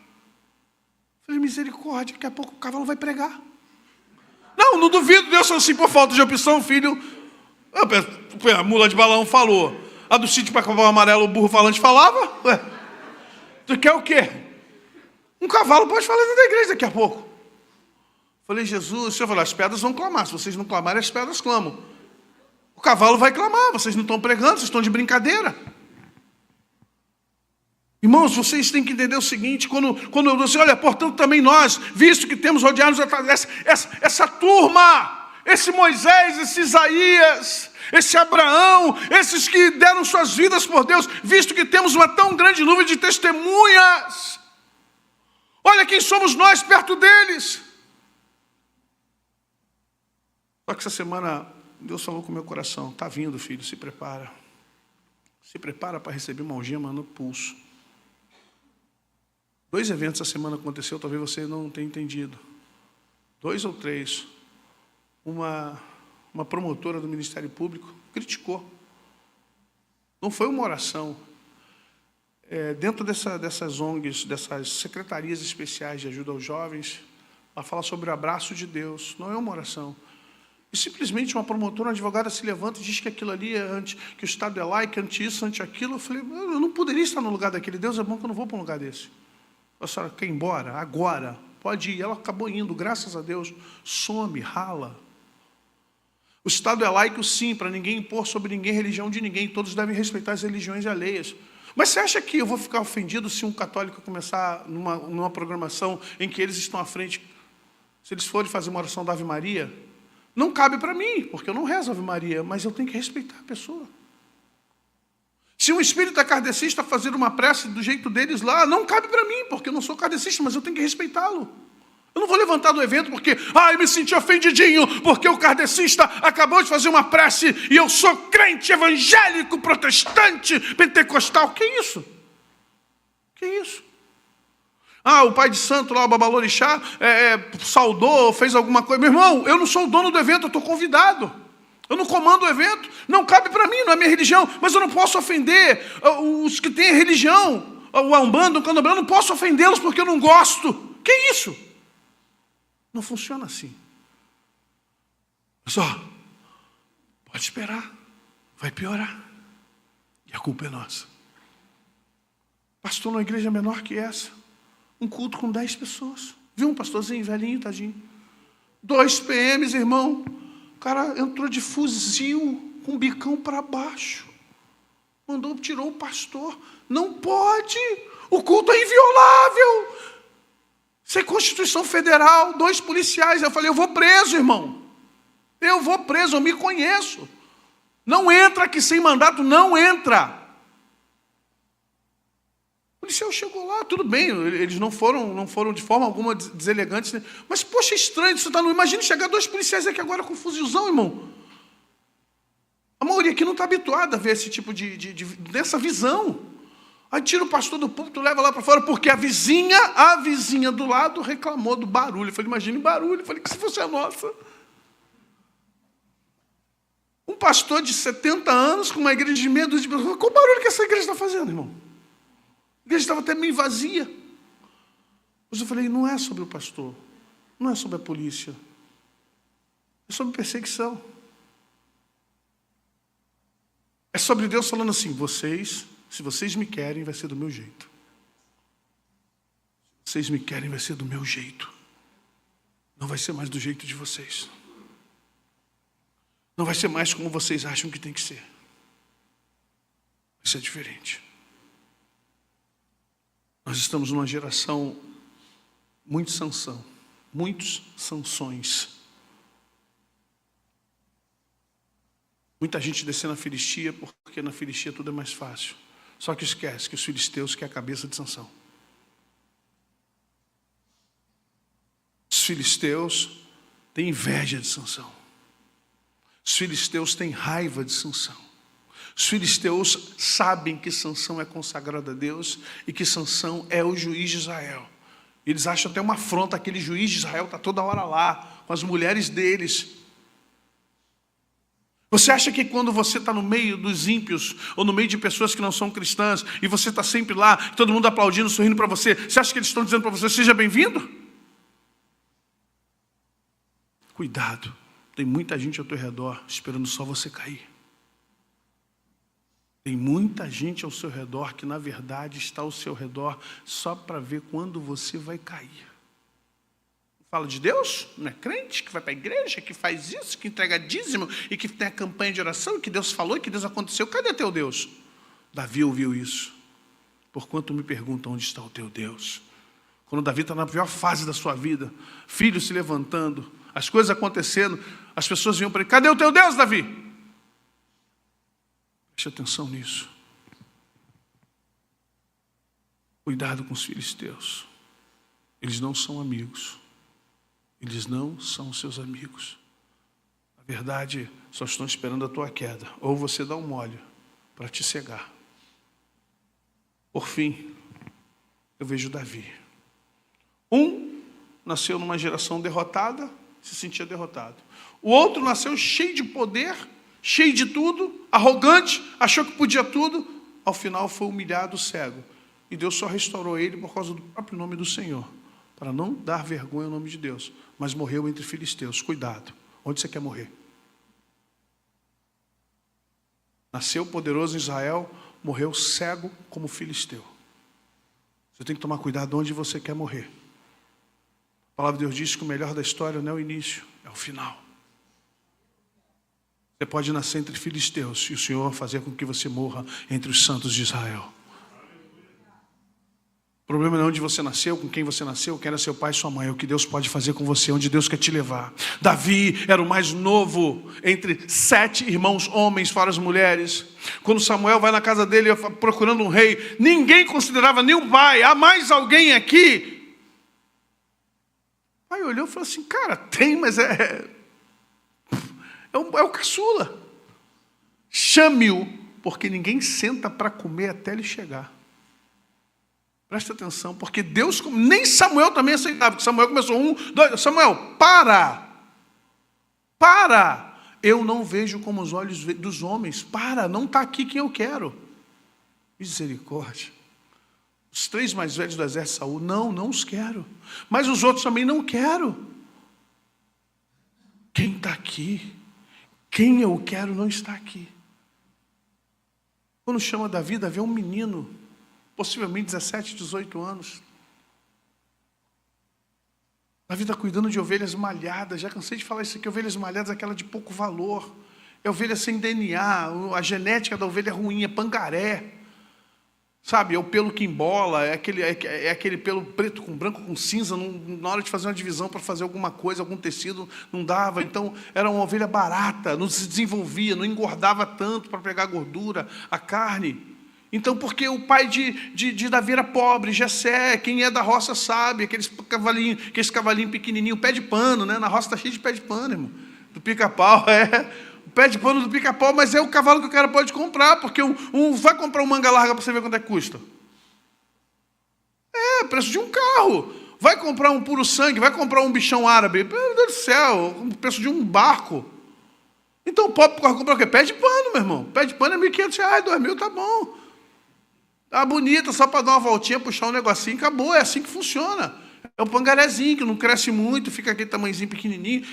Falei, misericórdia, daqui a pouco o cavalo vai pregar. Não duvido, Deus falou assim, por falta de opção, filho. A mula de Balaão falou. A do sítio para cavalo amarelo, o burro falante falava. Ué, tu quer o quê? Um cavalo pode falar dentro da igreja daqui a pouco. Falei, Jesus, o Senhor falou, as pedras vão clamar. Se vocês não clamarem, as pedras clamam. O cavalo vai clamar, vocês não estão pregando, vocês estão de brincadeira. Irmãos, vocês têm que entender o seguinte, quando você olha, portanto também nós, visto que temos rodeados essa turma, esse Moisés, esse Isaías, esse Abraão, esses que deram suas vidas por Deus, visto que temos uma tão grande nuvem de testemunhas, olha quem somos nós perto deles. Só que essa semana, Deus falou com o meu coração, está vindo, filho, se prepara. Se prepara para receber uma algema no pulso. 2 eventos essa semana aconteceu, talvez você não tenha entendido. 2 ou 3. Uma promotora do Ministério Público criticou. Não foi uma oração. Dentro dessas ONGs, dessas secretarias especiais de ajuda aos jovens, ela fala sobre o abraço de Deus. Não é uma oração. E simplesmente uma promotora, uma advogada se levanta e diz que aquilo ali é que o Estado é laico, anti isso, anti aquilo. Eu falei, eu não poderia estar no lugar daquele. Deus é bom que eu não vou para um lugar desse. A senhora quer ir embora? Agora. Pode ir. Ela acabou indo, graças a Deus. Some, rala. O Estado é laico, sim, para ninguém impor sobre ninguém a religião de ninguém. Todos devem respeitar as religiões alheias. Mas você acha que eu vou ficar ofendido se um católico começar numa programação em que eles estão à frente, se eles forem fazer uma oração da Ave Maria? Não cabe para mim, porque eu não rezo Ave Maria, mas eu tenho que respeitar a pessoa. Se um espírita kardecista fazer uma prece do jeito deles lá, não cabe para mim, porque eu não sou kardecista, mas eu tenho que respeitá-lo. Eu não vou levantar do evento porque, eu me senti ofendidinho, porque o kardecista acabou de fazer uma prece e eu sou crente evangélico, protestante, pentecostal. Que isso? Que isso? O pai de santo lá, o babalorixá, saudou, fez alguma coisa. Meu irmão, eu não sou o dono do evento, eu estou convidado. Eu não comando o evento, não cabe para mim, não é minha religião, mas eu não posso ofender os que têm religião, o Umbanda, o Candomblé, eu não posso ofendê-los porque eu não gosto. Que isso? Não funciona assim. Mas pode esperar, vai piorar. E a culpa é nossa. Pastor numa igreja menor que essa, um culto com 10 pessoas. Viu um pastorzinho, velhinho, tadinho. 2 PMs, irmão. O cara entrou de fuzil, com o bicão para baixo. Tirou o pastor. Não pode. O culto é inviolável. Isso é Constituição Federal. 2 policiais. Eu falei, eu vou preso, irmão. Eu vou preso, eu me conheço. Não entra aqui sem mandato, não entra. O policial chegou lá, tudo bem, eles não foram de forma alguma deselegantes, né? Mas, poxa, estranho, você está no... Imagina chegar 2 policiais aqui agora com fuzilzão, irmão. A maioria aqui não está habituada a ver esse tipo dessa visão. Aí tira o pastor do púlpito, leva lá para fora, porque a vizinha do lado reclamou do barulho. Eu falei, imagine barulho. Eu falei, que se fosse a nossa. Um pastor de 70 anos, com uma igreja de meia dúzia de pessoas, qual barulho que essa igreja está fazendo, irmão? A igreja estava até meio vazia. Mas eu falei, não é sobre o pastor, não é sobre a polícia, é sobre perseguição. É sobre Deus falando assim, se vocês me querem, vai ser do meu jeito. Se vocês me querem, vai ser do meu jeito. Não vai ser mais do jeito de vocês. Não vai ser mais como vocês acham que tem que ser. Vai ser diferente. Nós estamos numa geração muito Sansão, muitos Sansões. Muita gente descendo a Filistia, porque na Filistia tudo é mais fácil. Só que esquece que os filisteus querem a cabeça de Sansão. Os filisteus têm inveja de Sansão. Os filisteus têm raiva de Sansão. Os filisteus sabem que Sansão é consagrado a Deus e que Sansão é o juiz de Israel. Eles acham até uma afronta, aquele juiz de Israel está toda hora lá, com as mulheres deles. Você acha que quando você está no meio dos ímpios, ou no meio de pessoas que não são cristãs, e você está sempre lá, todo mundo aplaudindo, sorrindo para você, você acha que eles estão dizendo para você, seja bem-vindo? Cuidado, tem muita gente ao teu redor esperando só você cair. Tem muita gente ao seu redor que na verdade está ao seu redor só para ver quando você vai cair. Fala de Deus, não é crente, que vai para a igreja, que faz isso, que entrega dízimo e que tem a campanha de oração, que Deus falou e que Deus aconteceu. Cadê teu Deus? Davi ouviu isso. Porquanto me perguntam onde está o teu Deus? Quando Davi está na pior fase da sua vida, filho se levantando, as coisas acontecendo, as pessoas vinham para ele, cadê o teu Deus, Davi? Preste atenção nisso. Cuidado com os filisteus. Eles não são amigos. Eles não são seus amigos. Na verdade, só estão esperando a tua queda. Ou você dá um mole para te cegar. Por fim, eu vejo Davi. Um nasceu numa geração derrotada, se sentia derrotado. O outro nasceu cheio de poder, cheio de tudo, arrogante, achou que podia tudo. Ao final foi humilhado, cego. E Deus só restaurou ele por causa do próprio nome do Senhor. Para não dar vergonha ao nome de Deus. Mas morreu entre filisteus. Cuidado. Onde você quer morrer? Nasceu poderoso em Israel, morreu cego como filisteu. Você tem que tomar cuidado onde você quer morrer. A palavra de Deus diz que o melhor da história não é o início, é o final. Você pode nascer entre filisteus e o Senhor vai fazer com que você morra entre os santos de Israel. O problema não é onde você nasceu, com quem você nasceu, quem era seu pai e sua mãe. É o que Deus pode fazer com você, onde Deus quer te levar. Davi era o mais novo entre 7 irmãos homens, fora as mulheres. Quando Samuel vai na casa dele procurando um rei, ninguém considerava nem o pai. Há mais alguém aqui? O pai olhou e falou assim, cara, tem, mas é o caçula. Chame-o, porque ninguém senta para comer até ele chegar. Presta atenção, porque Deus, nem Samuel também aceitava, porque Samuel começou 1, 2, Samuel, para, eu não vejo como os olhos dos homens, não está aqui quem eu quero. Misericórdia. Os 3 mais velhos do exército de Saul, não os quero, mas os outros também não quero. Quem está aqui, quem eu quero não está aqui. Quando chama Davi é um menino, possivelmente 17, 18 anos. Davi está cuidando de ovelhas malhadas. Já cansei de falar isso aqui, ovelhas malhadas, aquela de pouco valor. É ovelha sem DNA, a genética da ovelha é ruim, é pangaré. Sabe, é o pelo que embola, é aquele pelo preto com branco com cinza, na hora de fazer uma divisão para fazer alguma coisa, algum tecido, não dava. Então, era uma ovelha barata, não se desenvolvia, não engordava tanto para pegar a gordura, a carne. Então, porque o pai de Davi era pobre, Jessé, quem é da roça sabe, aqueles cavalinhos pequenininhos, pé de pano, né? Na roça está cheio de pé de pano, irmão. Do pica-pau, o pé de pano do pica-pau, mas é o cavalo que o cara pode comprar, porque vai comprar um manga larga para você ver quanto é que custa. Preço de um carro. Vai comprar um puro sangue, vai comprar um bichão árabe, meu Deus do céu, o preço de um barco. Então o pobre comprar o quê? Pé de pano, meu irmão. Pé de pano é R$1.500, R$2.000, tá bom. Tá bonita, só para dar uma voltinha, puxar um negocinho, acabou, é assim que funciona. É um pangarezinho que não cresce muito, fica aquele tamanhozinho pequenininho.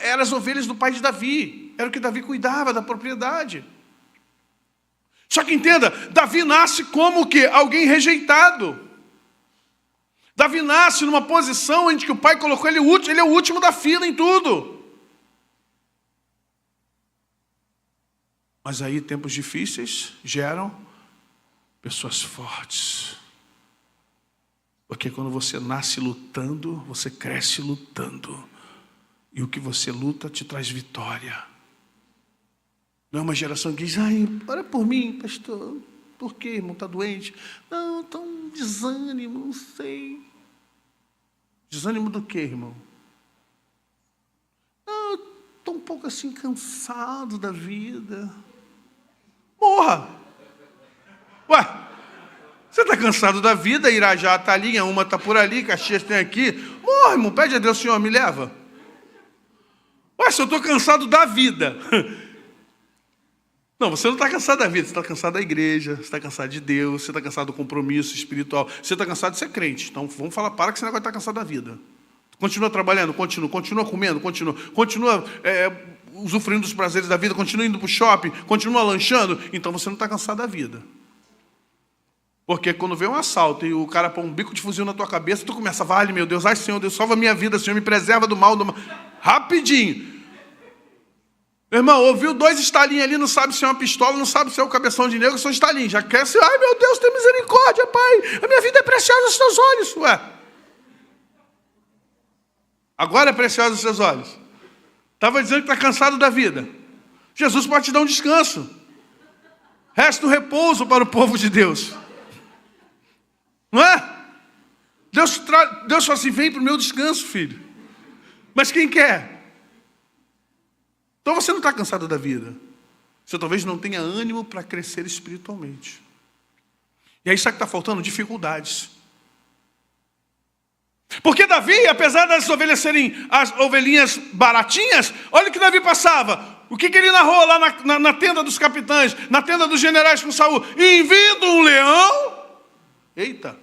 Eram as ovelhas do pai de Davi, era o que Davi cuidava da propriedade. Só que entenda, Davi nasce como que alguém rejeitado. Davi nasce numa posição em que o pai colocou ele é o último da fila em tudo. Mas aí tempos difíceis geram pessoas fortes. Porque quando você nasce lutando, você cresce lutando. E o que você luta te traz vitória. Não é uma geração que diz, ai, ora por mim, pastor. Por quê, irmão? Está doente? Não, está um desânimo, não sei. Desânimo do quê, irmão? Não, estou um pouco assim cansado da vida. Morra! Ué, você está cansado da vida, Irajá está ali, uma está por ali, Caxias tem aqui. Morra, irmão, pede a Deus, Senhor, me leva. Ué, se eu estou cansado da vida. Não, você não está cansado da vida, você está cansado da igreja, você está cansado de Deus, você está cansado do compromisso espiritual, você está cansado de ser crente. Então vamos falar, para que você não vai estar cansado da vida. Continua trabalhando, continua comendo, continua usufruindo dos prazeres da vida, continua indo para o shopping, continua lanchando, então você não está cansado da vida. Porque quando vem um assalto e o cara põe um bico de fuzil na tua cabeça, tu começa, vale meu Deus, ai Senhor, Deus salva a minha vida, Senhor, me preserva do mal. Rapidinho. Meu irmão, ouviu 2 estalinhos ali, não sabe se é uma pistola, não sabe se é o cabeção de negro, são estalinhos. Já quer ser, ai meu Deus, tem misericórdia, Pai. A minha vida é preciosa aos teus olhos. Ué. Agora é preciosa aos seus olhos. Estava dizendo que está cansado da vida. Jesus pode te dar um descanso. Resta o repouso para o povo de Deus. Não é? Deus fala assim, vem para o meu descanso, filho. Mas quem quer? Então você não está cansado da vida. Você talvez não tenha ânimo para crescer espiritualmente. E aí sabe o que está faltando? Dificuldades. Porque Davi, apesar das ovelhas serem as ovelhinhas baratinhas, olha o que Davi passava. O que ele narrou lá na tenda dos capitães, na tenda dos generais com Saul. E vindo um leão, eita,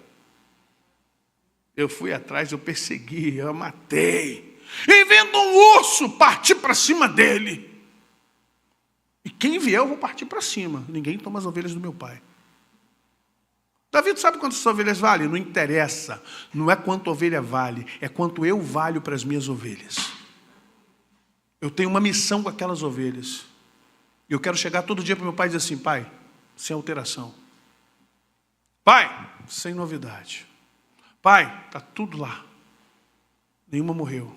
eu fui atrás, eu persegui, eu matei. E vendo um urso, parti para cima dele. E quem vier, eu vou partir para cima. Ninguém toma as ovelhas do meu pai. Davi, tu sabe quantas ovelhas valem? Não interessa. Não é quanto ovelha vale, é quanto eu valho para as minhas ovelhas. Eu tenho uma missão com aquelas ovelhas. E eu quero chegar todo dia para meu pai e dizer assim, pai, sem alteração. Pai, sem novidade. Pai, está tudo lá. Nenhuma morreu.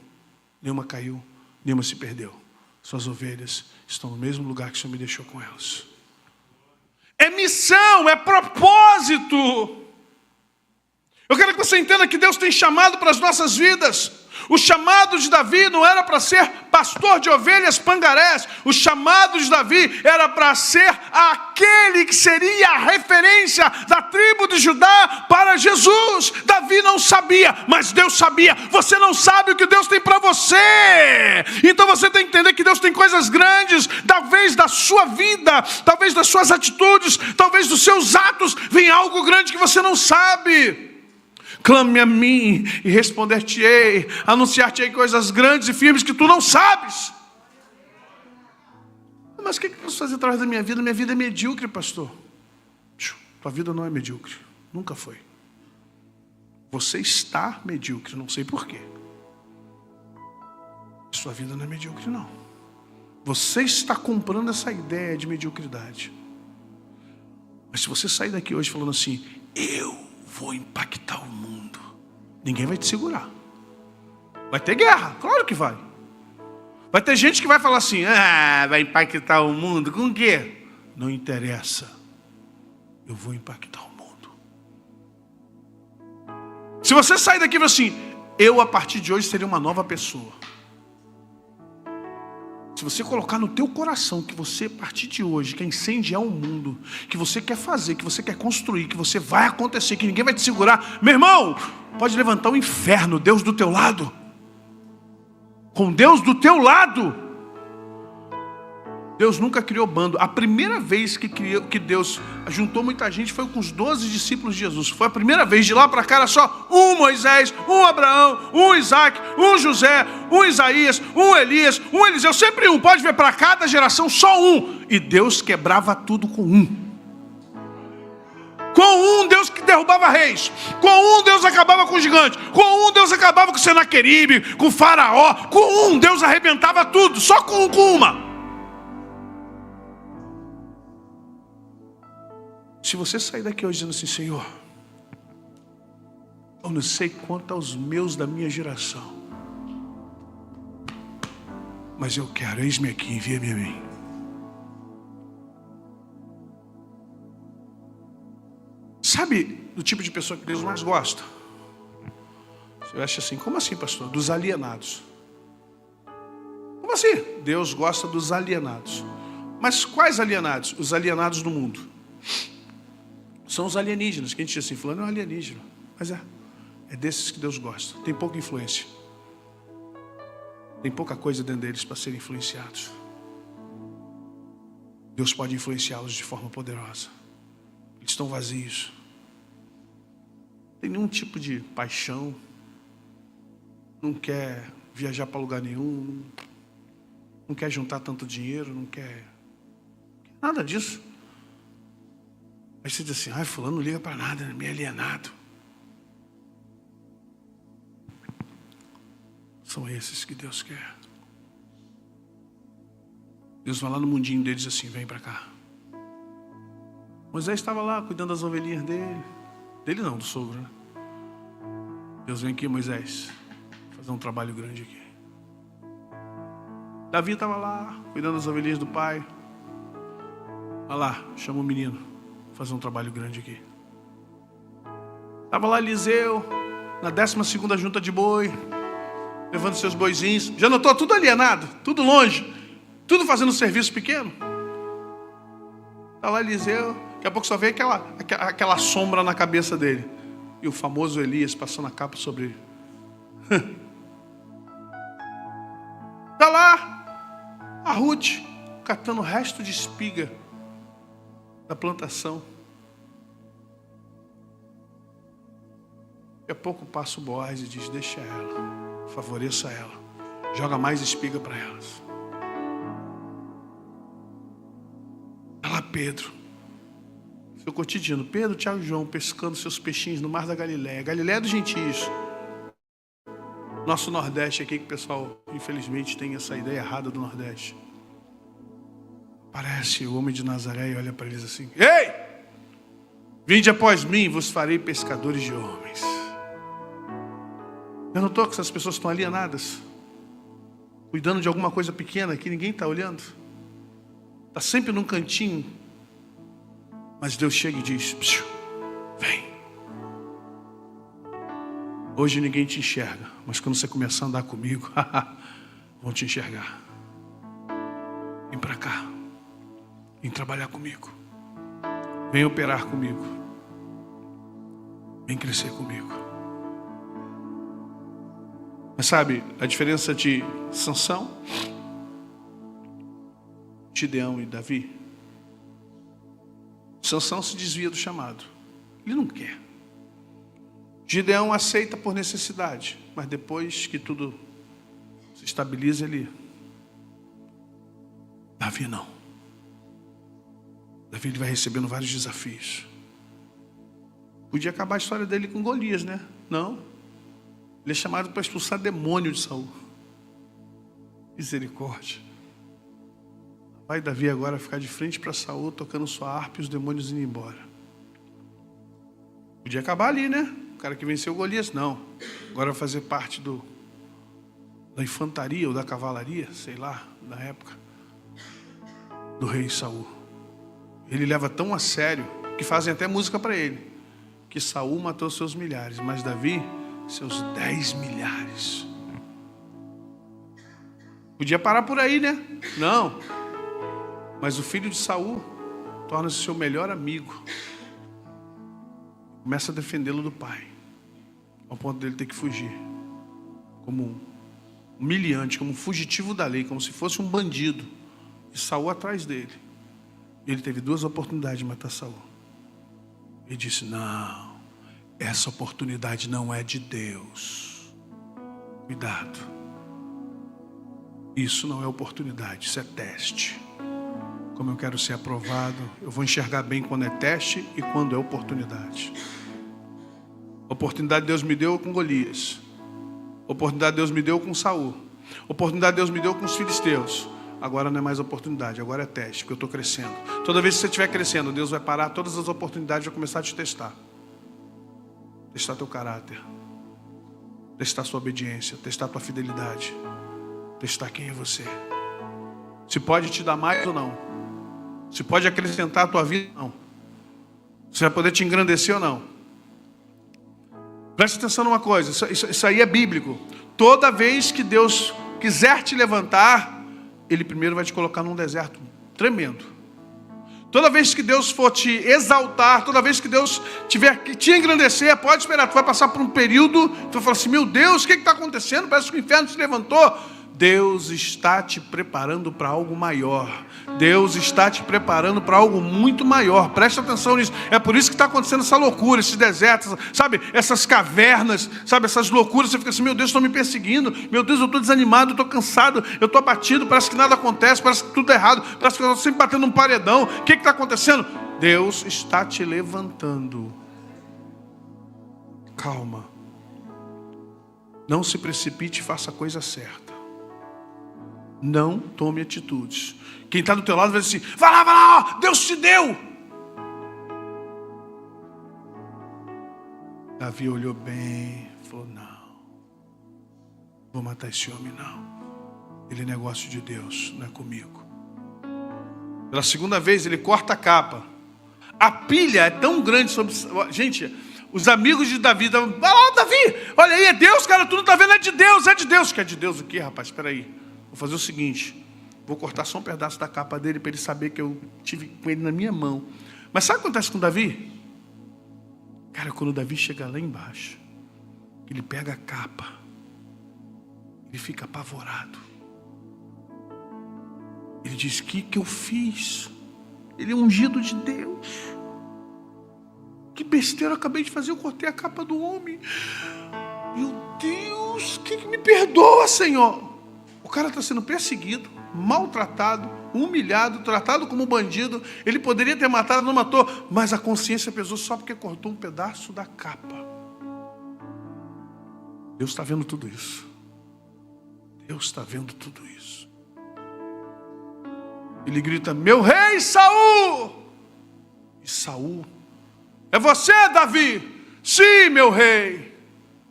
Nenhuma caiu, nenhuma se perdeu. Suas ovelhas estão no mesmo lugar que o Senhor me deixou com elas. É missão, é propósito. Eu quero que você entenda que Deus tem chamado para as nossas vidas. O chamado de Davi não era para ser pastor de ovelhas pangarés. O chamado de Davi era para ser aquele que seria a referência da tribo de Judá para Jesus. Davi não sabia, mas Deus sabia. Você não sabe o que Deus tem para você. Então você tem que entender que Deus tem coisas grandes, talvez da sua vida, talvez das suas atitudes, talvez dos seus atos, vem algo grande que você não sabe. Clame a mim e responder-te-ei, anunciar-te-ei coisas grandes e firmes que tu não sabes. Mas o que eu posso fazer através da minha vida? Minha vida é medíocre, pastor. Tua vida não é medíocre, nunca foi. Você está medíocre, não sei porquê. Sua vida não é medíocre, não. Você está comprando essa ideia de mediocridade. Mas se você sair daqui hoje falando assim, eu vou impactar o mundo, ninguém vai te segurar. Vai ter guerra, claro que vai. Vai ter gente que vai falar assim, vai impactar o mundo, com o quê? Não interessa, eu vou impactar o mundo. Se você sair daqui e falar assim, eu a partir de hoje seria uma nova pessoa. Se você colocar no teu coração que você, a partir de hoje, quer incendiar o mundo, que você quer fazer, que você quer construir, que você vai acontecer, que ninguém vai te segurar, meu irmão, pode levantar o inferno, Deus do teu lado. Com Deus do teu lado. Deus nunca criou bando. A primeira vez que Deus juntou muita gente foi com os 12 discípulos de Jesus. Foi a primeira vez. De lá para cá era só um Moisés, um Abraão, um Isaac, um José, um Isaías, um Elias, um Eliseu. Sempre um. Pode ver, para cada geração só um. E Deus quebrava tudo com um. Com um Deus que derrubava reis. Com um Deus acabava com gigantes. Com um Deus acabava com Senaqueribe, com Faraó. Com um Deus arrebentava tudo. Só com uma. Se você sair daqui hoje dizendo assim, Senhor, eu não sei quanto aos meus da minha geração, mas eu quero, eis-me aqui, envia-me a mim. Sabe do tipo de pessoa que Deus mais gosta? Você acha assim, como assim, pastor? Dos alienados. Como assim? Deus gosta dos alienados. Mas quais alienados? Os alienados do mundo. São os alienígenas, que a gente diz assim, fulano é um alienígena. Mas é desses que Deus gosta. Tem pouca influência. Tem pouca coisa dentro deles para serem influenciados. Deus pode influenciá-los de forma poderosa. Eles estão vazios. Não tem nenhum tipo de paixão. Não quer viajar para lugar nenhum. Não quer juntar tanto dinheiro. Não quer nada disso. Aí você diz assim, ai, fulano não liga para nada, é meio alienado. São esses que Deus quer. Deus vai lá no mundinho deles assim, vem para cá. Moisés estava lá cuidando das ovelhinhas dele. Dele não, do sogro, né? Deus vem aqui, Moisés, fazer um trabalho grande aqui. Davi estava lá, cuidando das ovelhinhas do pai. Olha lá, chama o menino, fazer um trabalho grande aqui. Estava lá Eliseu, na 12ª junta de boi, levando seus boizinhos. Já notou? Tudo alienado, tudo longe, tudo fazendo um serviço pequeno. Está lá Eliseu, daqui a pouco só vem aquela sombra na cabeça dele. E o famoso Elias passando a capa sobre ele. Está lá a Ruth, catando o resto de espiga da plantação. Daqui a pouco passa o Boaz e diz, deixa ela, favoreça ela, joga mais espiga para elas. Olha lá Pedro, seu cotidiano, Pedro, Tiago e João pescando seus peixinhos no mar da Galileia. Galileia dos gentios. Nosso Nordeste aqui, que o pessoal infelizmente tem essa ideia errada do Nordeste. Parece o homem de Nazaré e olha para eles assim, ei, vinde após mim, vos farei pescadores de homens. Eu não estou que essas pessoas estão alienadas, cuidando de alguma coisa pequena que ninguém está olhando. Está sempre num cantinho. Mas Deus chega e diz, vem. Hoje ninguém te enxerga, mas quando você começar a andar comigo, vão te enxergar. Vem para cá. Vem trabalhar comigo. Vem operar comigo. Vem crescer comigo. Mas sabe a diferença de Sansão, Gideão e Davi? Sansão se desvia do chamado. Ele não quer. Gideão aceita por necessidade, mas depois que tudo se estabiliza, ele... Davi não. Davi ele vai recebendo vários desafios. Podia acabar a história dele com Golias, né? Não. Ele é chamado para expulsar demônio de Saul. Misericórdia. Vai Davi agora ficar de frente para Saul, tocando sua harpa e os demônios indo embora. Podia acabar ali, né? O cara que venceu Golias, não. Agora vai fazer parte da infantaria ou da cavalaria, sei lá, na época, do rei Saul. Ele leva tão a sério que fazem até música para ele, que Saul matou seus milhares, mas Davi seus 10 milhares. Podia parar por aí, né? Não. Mas o filho de Saul torna-se seu melhor amigo. Começa a defendê-lo do pai, ao ponto dele ter que fugir, como um humilhante, como um fugitivo da lei, como se fosse um bandido. E Saul atrás dele. Ele teve 2 oportunidades de matar Saul. Ele disse, não, essa oportunidade não é de Deus. Cuidado. Isso não é oportunidade, isso é teste. Como eu quero ser aprovado, eu vou enxergar bem quando é teste e quando é oportunidade. Oportunidade Deus me deu com Golias. Oportunidade Deus me deu com Saul. Oportunidade Deus me deu com os filisteus. Agora não é mais oportunidade, agora é teste, porque eu estou crescendo. Toda vez que você estiver crescendo, Deus vai parar todas as oportunidades e vai começar a te testar. Testar teu caráter. Testar sua obediência. Testar tua fidelidade. Testar quem é você. Se pode te dar mais ou não. Se pode acrescentar a tua vida ou não. Você vai poder te engrandecer ou não. Preste atenção numa coisa, isso aí é bíblico. Toda vez que Deus quiser te levantar, Ele primeiro vai te colocar num deserto tremendo. Toda vez que Deus for te exaltar, toda vez que Deus tiver que te engrandecer, pode esperar, tu vai passar por um período, tu vai falar assim, meu Deus, o que está acontecendo? Parece que o inferno se levantou. Deus está te preparando para algo maior. Deus está te preparando para algo muito maior. Preste atenção nisso. É por isso que está acontecendo essa loucura, esses desertos, sabe? Essas cavernas, sabe? Essas loucuras. Você fica assim, meu Deus, estão me perseguindo. Meu Deus, eu estou desanimado, eu estou cansado, eu estou abatido, parece que nada acontece, parece que tudo é errado, parece que eu estou sempre batendo um paredão. O que está acontecendo? Deus está te levantando. Calma. Não se precipite e faça a coisa certa. Não tome atitudes. Quem está do teu lado vai dizer assim, vai lá, ó, Deus te deu. Davi olhou bem, falou, não, vou matar esse homem não. Ele é negócio de Deus, não é comigo. Pela segunda vez ele corta a capa. A pilha é tão grande sobre... Gente, os amigos de Davi, vai lá, Davi, olha aí, é Deus, cara, tu não está vendo, é de Deus, é de Deus. Que é de Deus o quê, rapaz? Espera aí. Vou fazer o seguinte, vou cortar só um pedaço da capa dele para ele saber que eu tive com ele na minha mão. Mas sabe o que acontece com Davi? Cara, quando Davi chega lá embaixo, ele pega a capa, ele fica apavorado. Ele diz, o que eu fiz? Ele é ungido de Deus. Que besteira eu acabei de fazer, eu cortei a capa do homem. Meu Deus, que me perdoa, Senhor? O cara está sendo perseguido, maltratado, humilhado, tratado como bandido. Ele poderia ter matado, não matou, mas a consciência pesou só porque cortou um pedaço da capa. Deus está vendo tudo isso. Deus está vendo tudo isso. Ele grita, meu rei Saul! E Saul, é você, Davi? Sim, meu rei.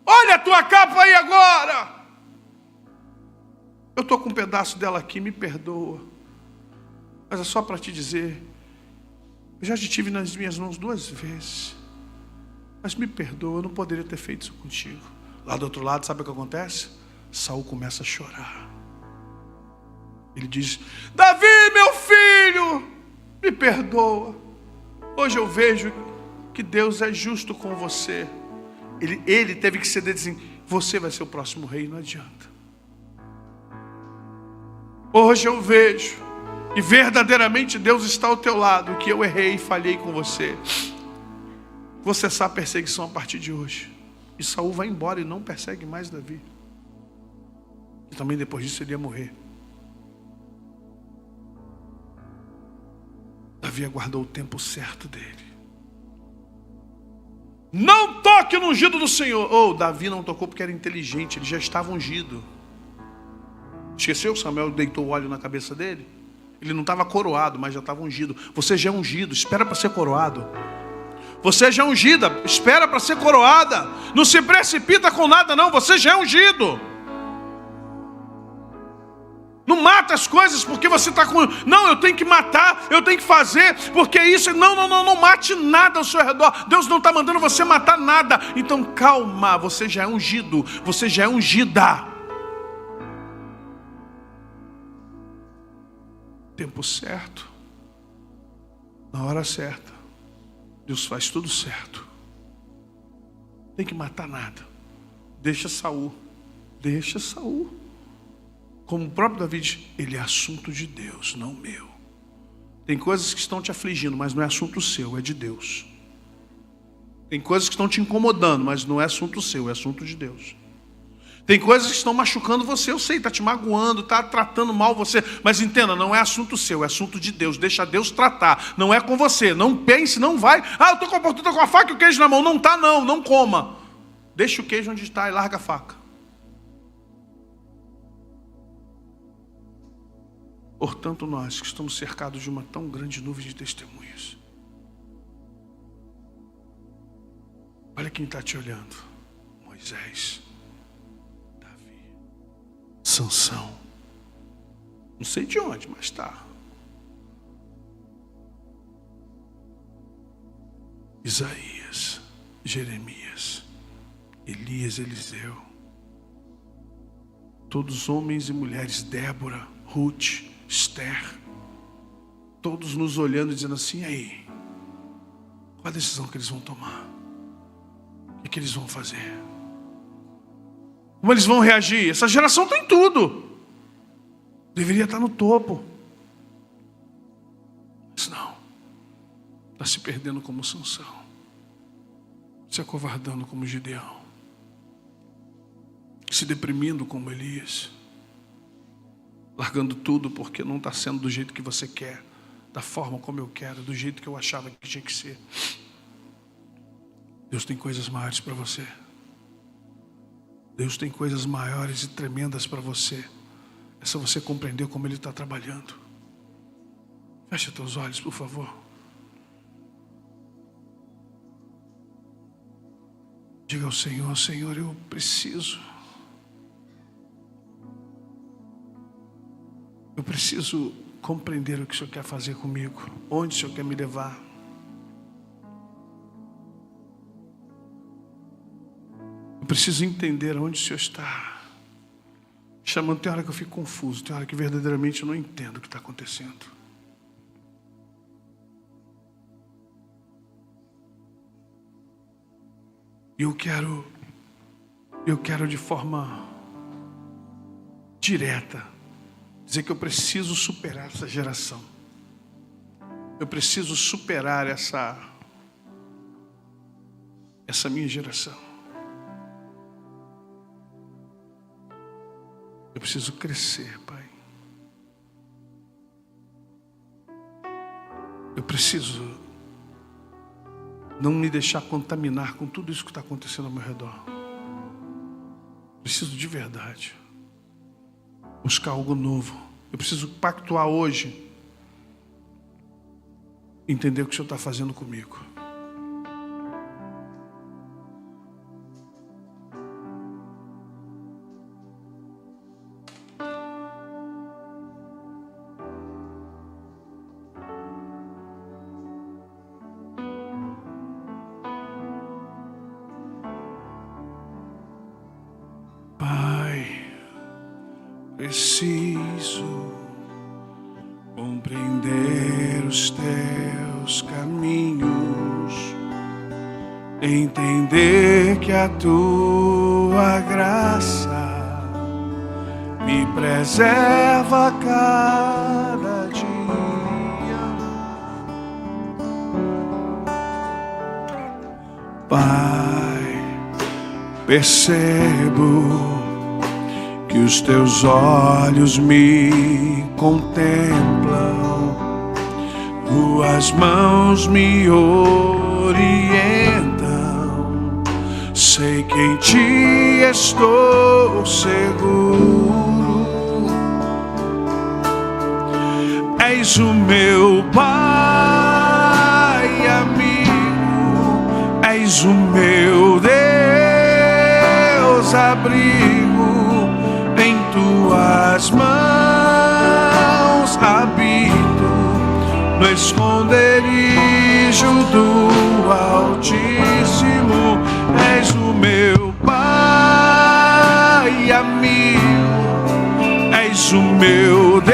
Olha a tua capa aí agora. Eu estou com um pedaço dela aqui, me perdoa. Mas é só para te dizer, eu já te tive nas minhas mãos 2 vezes. Mas me perdoa, eu não poderia ter feito isso contigo. Lá do outro lado, sabe o que acontece? Saul começa a chorar. Ele diz, Davi, meu filho, me perdoa. Hoje eu vejo que Deus é justo com você. Ele teve que ceder assim, você vai ser o próximo rei, não adianta. Hoje eu vejo e verdadeiramente Deus está ao teu lado, que eu errei e falhei com você. Vou cessar a perseguição a partir de hoje. E Saul vai embora e não persegue mais Davi. E também depois disso ele ia morrer. Davi aguardou o tempo certo dele. Não toque no ungido do Senhor. Davi não tocou porque era inteligente, ele já estava ungido. Esqueceu que Samuel deitou óleo na cabeça dele? Ele não estava coroado, mas já estava ungido. Você já é ungido, espera para ser coroado. Você já é ungida, espera para ser coroada. Não se precipita com nada não, você já é ungido. Não mata as coisas porque você está com... Não, eu tenho que matar, eu tenho que fazer, porque isso... Não mate nada ao seu redor. Deus não está mandando você matar nada. Então calma, você já é ungido, você já é ungida. Tempo certo, na hora certa, Deus faz tudo certo. Não tem que matar nada. Deixa Saul. Como o próprio Davi diz, ele é assunto de Deus, não meu. Tem coisas que estão te afligindo, mas não é assunto seu, é de Deus. Tem coisas que estão te incomodando, mas não é assunto seu, é assunto de Deus. Tem coisas que estão machucando você, eu sei, está te magoando, está tratando mal você. Mas entenda, não é assunto seu, é assunto de Deus. Deixa Deus tratar, não é com você. Não pense, não vai. Eu estou com a faca e o queijo na mão. Não está não coma. Deixa o queijo onde está e larga a faca. Portanto, nós que estamos cercados de uma tão grande nuvem de testemunhas. Olha quem está te olhando. Moisés. Sansão. Não sei de onde, mas está. Isaías, Jeremias, Elias, Eliseu, todos homens e mulheres, Débora, Ruth, Esther, todos nos olhando e dizendo assim: e aí, qual a decisão que eles vão tomar? O que eles vão fazer? Como eles vão reagir? Essa geração tem tudo, deveria estar no topo, mas não, está se perdendo como Sansão, se acovardando como Gideão, se deprimindo como Elias, largando tudo porque não está sendo do jeito que você quer, da forma como eu quero, do jeito que eu achava que tinha que ser. Deus tem coisas maiores para você. Deus tem coisas maiores e tremendas para você. É só você compreender como Ele está trabalhando. Feche teus olhos, por favor. Diga ao Senhor: Senhor, eu preciso compreender o que o Senhor quer fazer comigo, onde o Senhor quer me levar. Eu preciso entender onde o Senhor está chamando. Tem hora que eu fico confuso, tem hora que verdadeiramente eu não entendo o que está acontecendo. E eu quero de forma direta dizer que eu preciso superar essa geração. Eu preciso superar essa minha geração. Eu preciso crescer, Pai. Eu preciso não me deixar contaminar com tudo isso que está acontecendo ao meu redor. Preciso de verdade buscar algo novo. Eu preciso pactuar hoje, entender o que o Senhor está fazendo comigo. Preciso compreender os teus caminhos, entender que a tua graça me preserva a cada dia. Pai, percebo que os teus olhos me contemplam, tuas mãos me orientam. Sei que em ti estou seguro. És o meu Pai amigo, és o meu Deus abrigo. Em tuas mãos habito, no esconderijo do Altíssimo. És o meu Pai amigo, és o meu Deus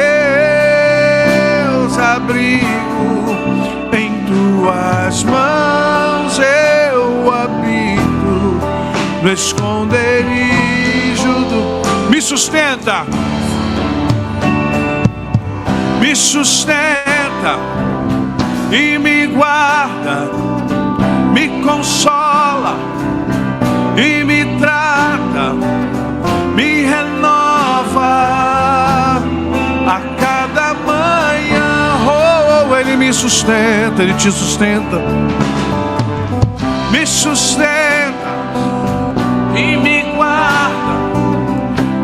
abrigo. Em tuas mãos eu habito, no esconderijo do... Me sustenta, e me guarda, me consola e me trata, me renova a cada manhã. Oh, Ele me sustenta, Ele te sustenta, me sustenta e me guarda,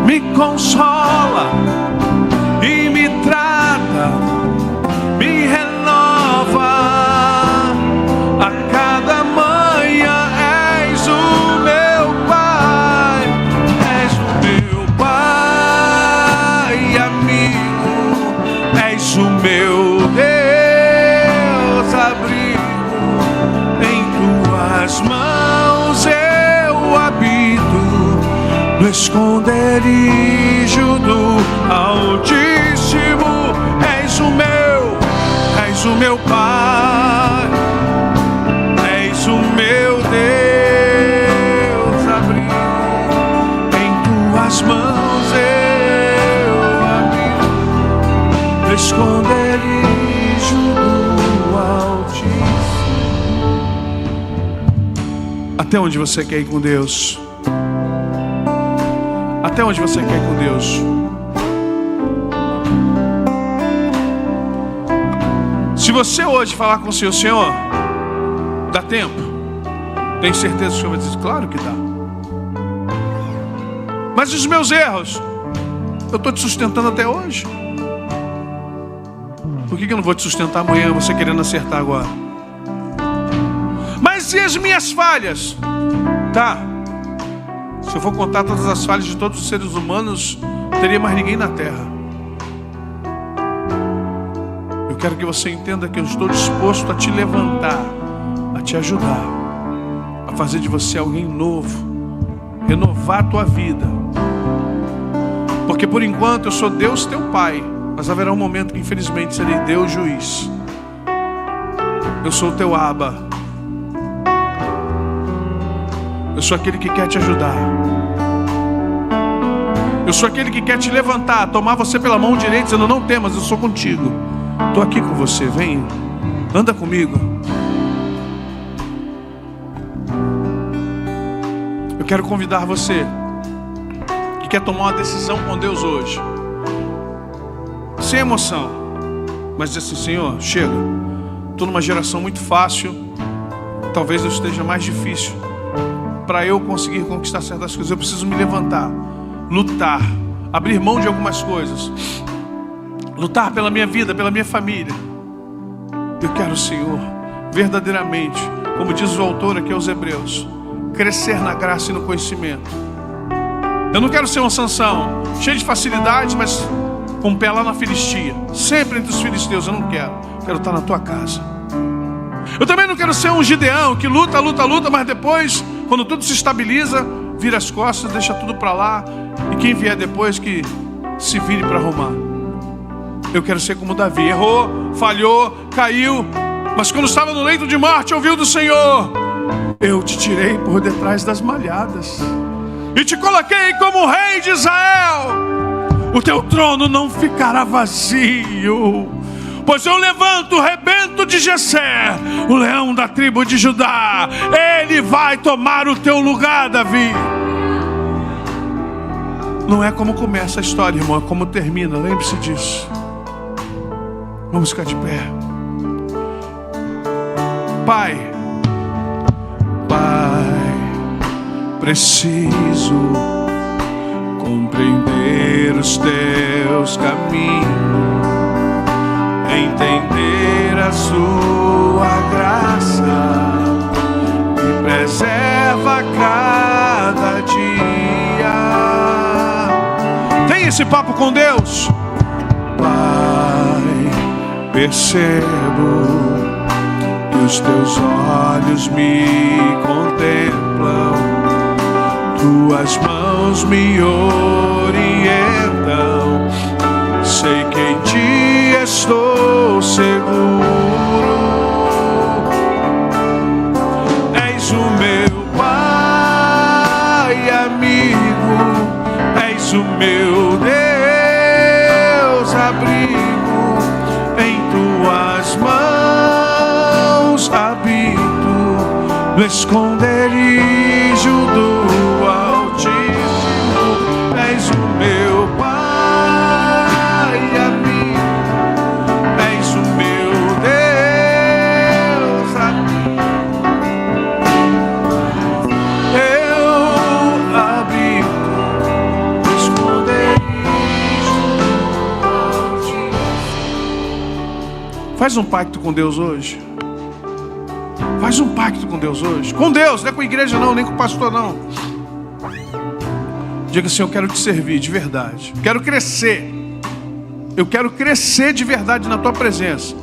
me consola e me trata, me renova a cada manhã. És o meu Pai, és o meu Pai amigo, és o meu Deus abrigo. Em tuas mãos eu habito, no esconderijo do Altíssimo. És o meu Pai, és o meu Deus, abrigo em tuas mãos eu habito, no esconderijo do Altíssimo. Até onde você quer ir com Deus? Até onde você quer ir com Deus? Se você hoje falar com o Senhor: Senhor, dá tempo? Tem certeza que o Senhor vai dizer: claro que dá. Mas os meus erros, eu estou te sustentando até hoje. Por que eu não vou te sustentar amanhã, você querendo acertar agora? Mas e as minhas falhas? Tá. Se eu for contar todas as falhas de todos os seres humanos, não teria mais ninguém na terra. Eu quero que você entenda que eu estou disposto a te levantar, a te ajudar, a fazer de você alguém novo, renovar a tua vida. Porque por enquanto eu sou Deus teu Pai, mas haverá um momento que infelizmente serei Deus juiz. Eu sou o teu Abba. Eu sou aquele que quer te ajudar. Eu sou aquele que quer te levantar, tomar você pela mão direita, dizendo: não temas, eu sou contigo. Estou aqui com você, vem, anda comigo. Eu quero convidar você que quer tomar uma decisão com Deus hoje, sem emoção, mas dizer assim: Senhor, chega. Estou numa geração muito fácil, talvez eu esteja mais difícil. Para eu conseguir conquistar certas coisas, eu preciso me levantar, lutar, abrir mão de algumas coisas, lutar pela minha vida, pela minha família. Eu quero, Senhor, verdadeiramente, como diz o autor aqui aos Hebreus, crescer na graça e no conhecimento. Eu não quero ser uma Sansão, cheio de facilidade, mas com o pé lá na Filistia, sempre entre os filisteus. Eu não quero. Quero estar na tua casa. Eu também não quero ser um Gideão que luta, mas depois, quando tudo se estabiliza, vira as costas, deixa tudo para lá, e quem vier depois que se vire para arrumar. Eu quero ser como Davi: errou, falhou, caiu, mas quando estava no leito de morte, ouviu do Senhor: eu te tirei por detrás das malhadas e te coloquei como rei de Israel. O teu trono não ficará vazio, pois eu levanto o rebento de Jessé, o leão da tribo de Judá. Ele vai tomar o teu lugar, Davi. Não é como começa a história, irmão, é como termina. Lembre-se disso. Vamos ficar de pé. Pai, preciso compreender os teus caminhos, entender a sua graça, me preserva cada dia. Tem esse papo com Deus. Pai, percebo que os teus olhos me contemplam, tuas mãos me orientam. Sei que em ti estou seguro. És o meu Pai amigo, és o meu Deus abrigo, em tuas mãos habito, no esconderijo do Altíssimo. És o meu Pai amigo, és o meu Deus amigo. Eu habito no esconderijo do Altíssimo. Faz um pacto com Deus hoje. Faz um pacto com Deus hoje. Com Deus, não é com a igreja não, nem com o pastor não. Diga assim: eu quero te servir de verdade. Quero crescer. Eu quero crescer de verdade na tua presença.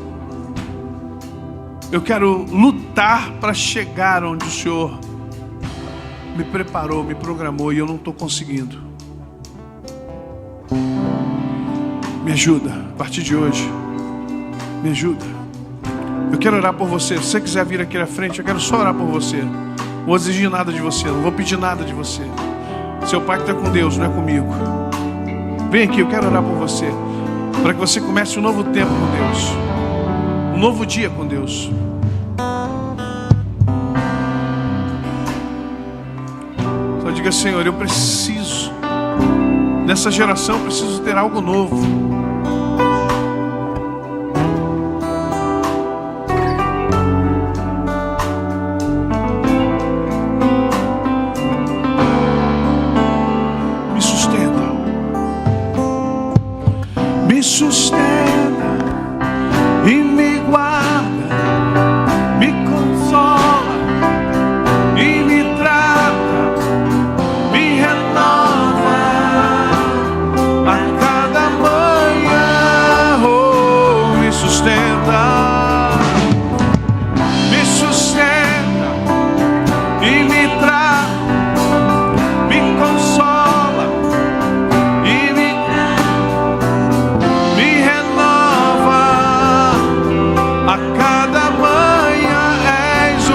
Eu quero lutar para chegar onde o Senhor me preparou, me programou e eu não estou conseguindo. Me ajuda, a partir de hoje. Me ajuda. Eu quero orar por você. Se você quiser vir aqui na frente, eu quero só orar por você. Não vou exigir nada de você, não vou pedir nada de você. Seu pacto é com Deus, não é comigo. Vem aqui, eu quero orar por você. Para que você comece um novo tempo com Deus. Um novo dia com Deus. Só diga: Senhor, eu preciso. Nessa geração eu preciso ter algo novo. Me sustenta. Me sustenta e me guarda, me consola e me trata, me renova a cada manhã. Oh, me sustenta e me trata, me consola e me renova a cada manhã. És o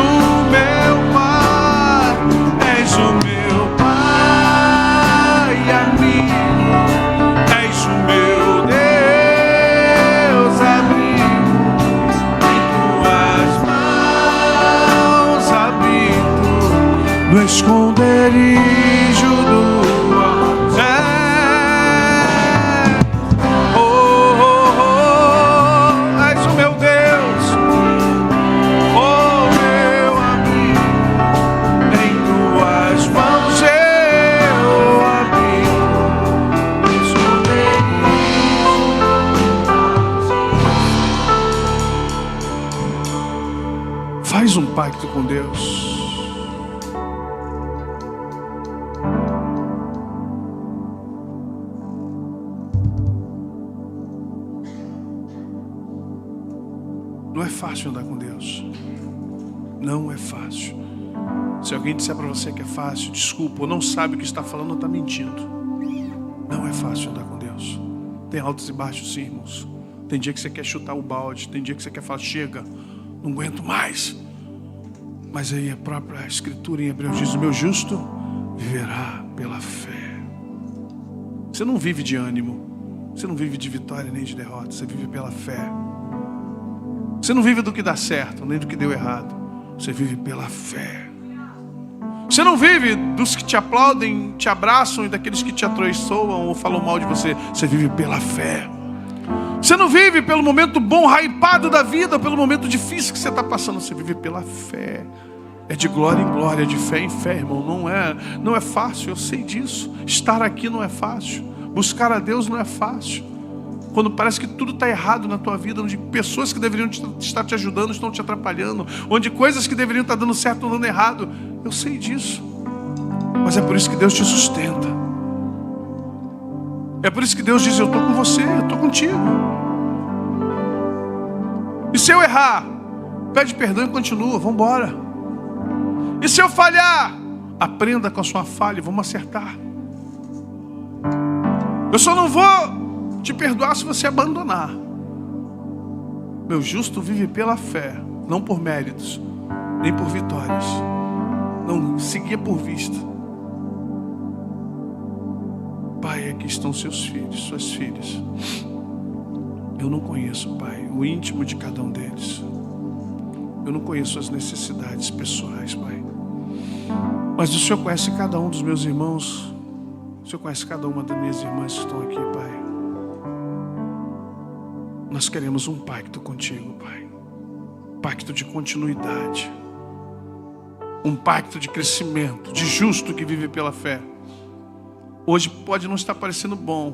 meu Pai, és o meu Pai amigo, és o meu Deus amigo. Em tuas mãos habito, no esconderijo do alto. Oh, oh, oh, és o meu Deus, oh meu amigo. Em tuas mãos eu habito, no esconderijo. Faz um pacto com Deus. Não é fácil andar com Deus. Não é fácil. Se alguém disser para você que é fácil, desculpa, ou não sabe o que está falando, ou está mentindo. Não é fácil andar com Deus. Tem altos e baixos, sim, irmãos. Tem dia que você quer chutar o balde, tem dia que você quer falar: chega, não aguento mais. Mas aí a própria Escritura em Hebreus diz: o meu justo viverá pela fé. Você não vive de ânimo, você não vive de vitória nem de derrota, você vive pela fé. Você não vive do que dá certo, nem do que deu errado. Você vive pela fé. Você não vive dos que te aplaudem, te abraçam e daqueles que te atraiçoam ou falam mal de você. Você vive pela fé. Você não vive pelo momento bom, hypado da vida, pelo momento difícil que você está passando. Você vive pela fé. É de glória em glória, de fé em fé, irmão. Não é fácil, eu sei disso. Estar aqui não é fácil. Buscar a Deus não é fácil. Quando parece que tudo está errado na tua vida, onde pessoas que deveriam estar te ajudando estão te atrapalhando, onde coisas que deveriam estar dando certo estão dando errado. Eu sei disso. Mas é por isso que Deus te sustenta. É por isso que Deus diz: eu estou com você, eu estou contigo. E se eu errar, pede perdão e continua, vamos embora. E se eu falhar, aprenda com a sua falha e vamos acertar. Eu só não vou te perdoar se você abandonar. Meu justo vive pela fé, não por méritos, nem por vitórias. Não seguia por vista. Pai, aqui estão seus filhos, suas filhas. Eu não conheço, Pai, o íntimo de cada um deles. Eu não conheço as necessidades pessoais, Pai. Mas o Senhor conhece cada um dos meus irmãos. O Senhor conhece cada uma das minhas irmãs que estão aqui, Pai. Nós queremos um pacto contigo, Pai. Pacto de continuidade. Um pacto de crescimento, de justo que vive pela fé. Hoje pode não estar parecendo bom.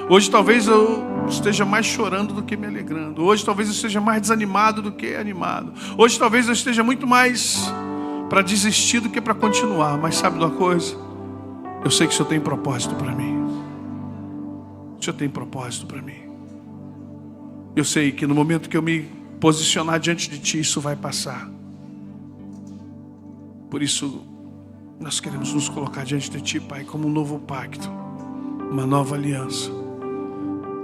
Hoje talvez eu esteja mais chorando do que me alegrando. Hoje talvez eu esteja mais desanimado do que animado. Hoje talvez eu esteja muito mais para desistir do que para continuar. Mas sabe de uma coisa? Eu sei que o Senhor tem propósito para mim. O Senhor tem propósito para mim. Eu sei que no momento que eu me posicionar diante de Ti, isso vai passar. Por isso, nós queremos nos colocar diante de Ti, Pai, como um novo pacto, uma nova aliança.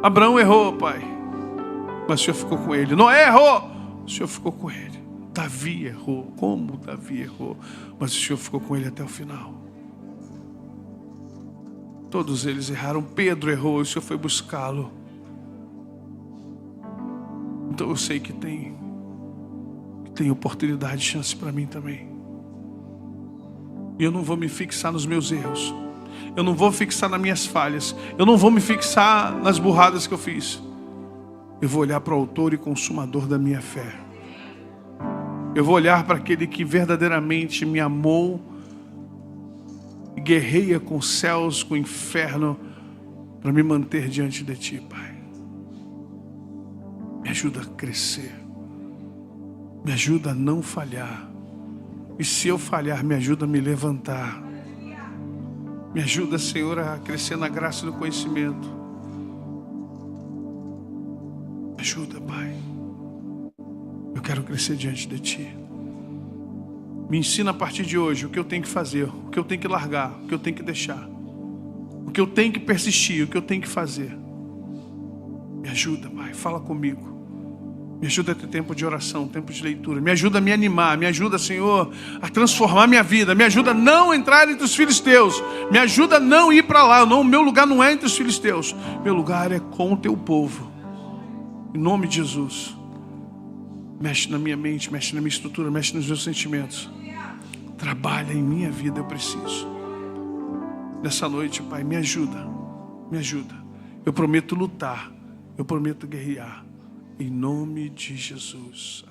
Abraão errou, Pai, mas o Senhor ficou com ele. Noé errou, o Senhor ficou com ele. Davi errou, como Davi errou, mas o Senhor ficou com ele até o final. Todos eles erraram. Pedro errou, o Senhor foi buscá-lo. Então eu sei que tem oportunidade, chance para mim também. E eu não vou me fixar nos meus erros. Eu não vou fixar nas minhas falhas. Eu não vou me fixar nas burradas que eu fiz. Eu vou olhar para o autor e consumador da minha fé. Eu vou olhar para aquele que verdadeiramente me amou e guerreia com os céus, com o inferno, para me manter diante de Ti, Pai. Me ajuda a crescer. Me ajuda a não falhar. E se eu falhar, me ajuda a me levantar. Me ajuda, Senhor, a crescer na graça e no conhecimento. Me ajuda, Pai. Eu quero crescer diante de Ti. Me ensina a partir de hoje o que eu tenho que fazer, o que eu tenho que largar, o que eu tenho que deixar, o que eu tenho que persistir, o que eu tenho que fazer. Me ajuda, Pai, fala comigo. Me ajuda a ter tempo de oração, tempo de leitura. Me ajuda a me animar. Me ajuda, Senhor, a transformar minha vida. Me ajuda a não entrar entre os filisteus. Me ajuda a não ir para lá. Não, meu lugar não é entre os filisteus. Meu lugar é com o Teu povo. Em nome de Jesus. Mexe na minha mente, mexe na minha estrutura, mexe nos meus sentimentos. Trabalha em minha vida, eu preciso. Nessa noite, Pai, me ajuda. Me ajuda. Eu prometo lutar. Eu prometo guerrear. Em nome de Jesus.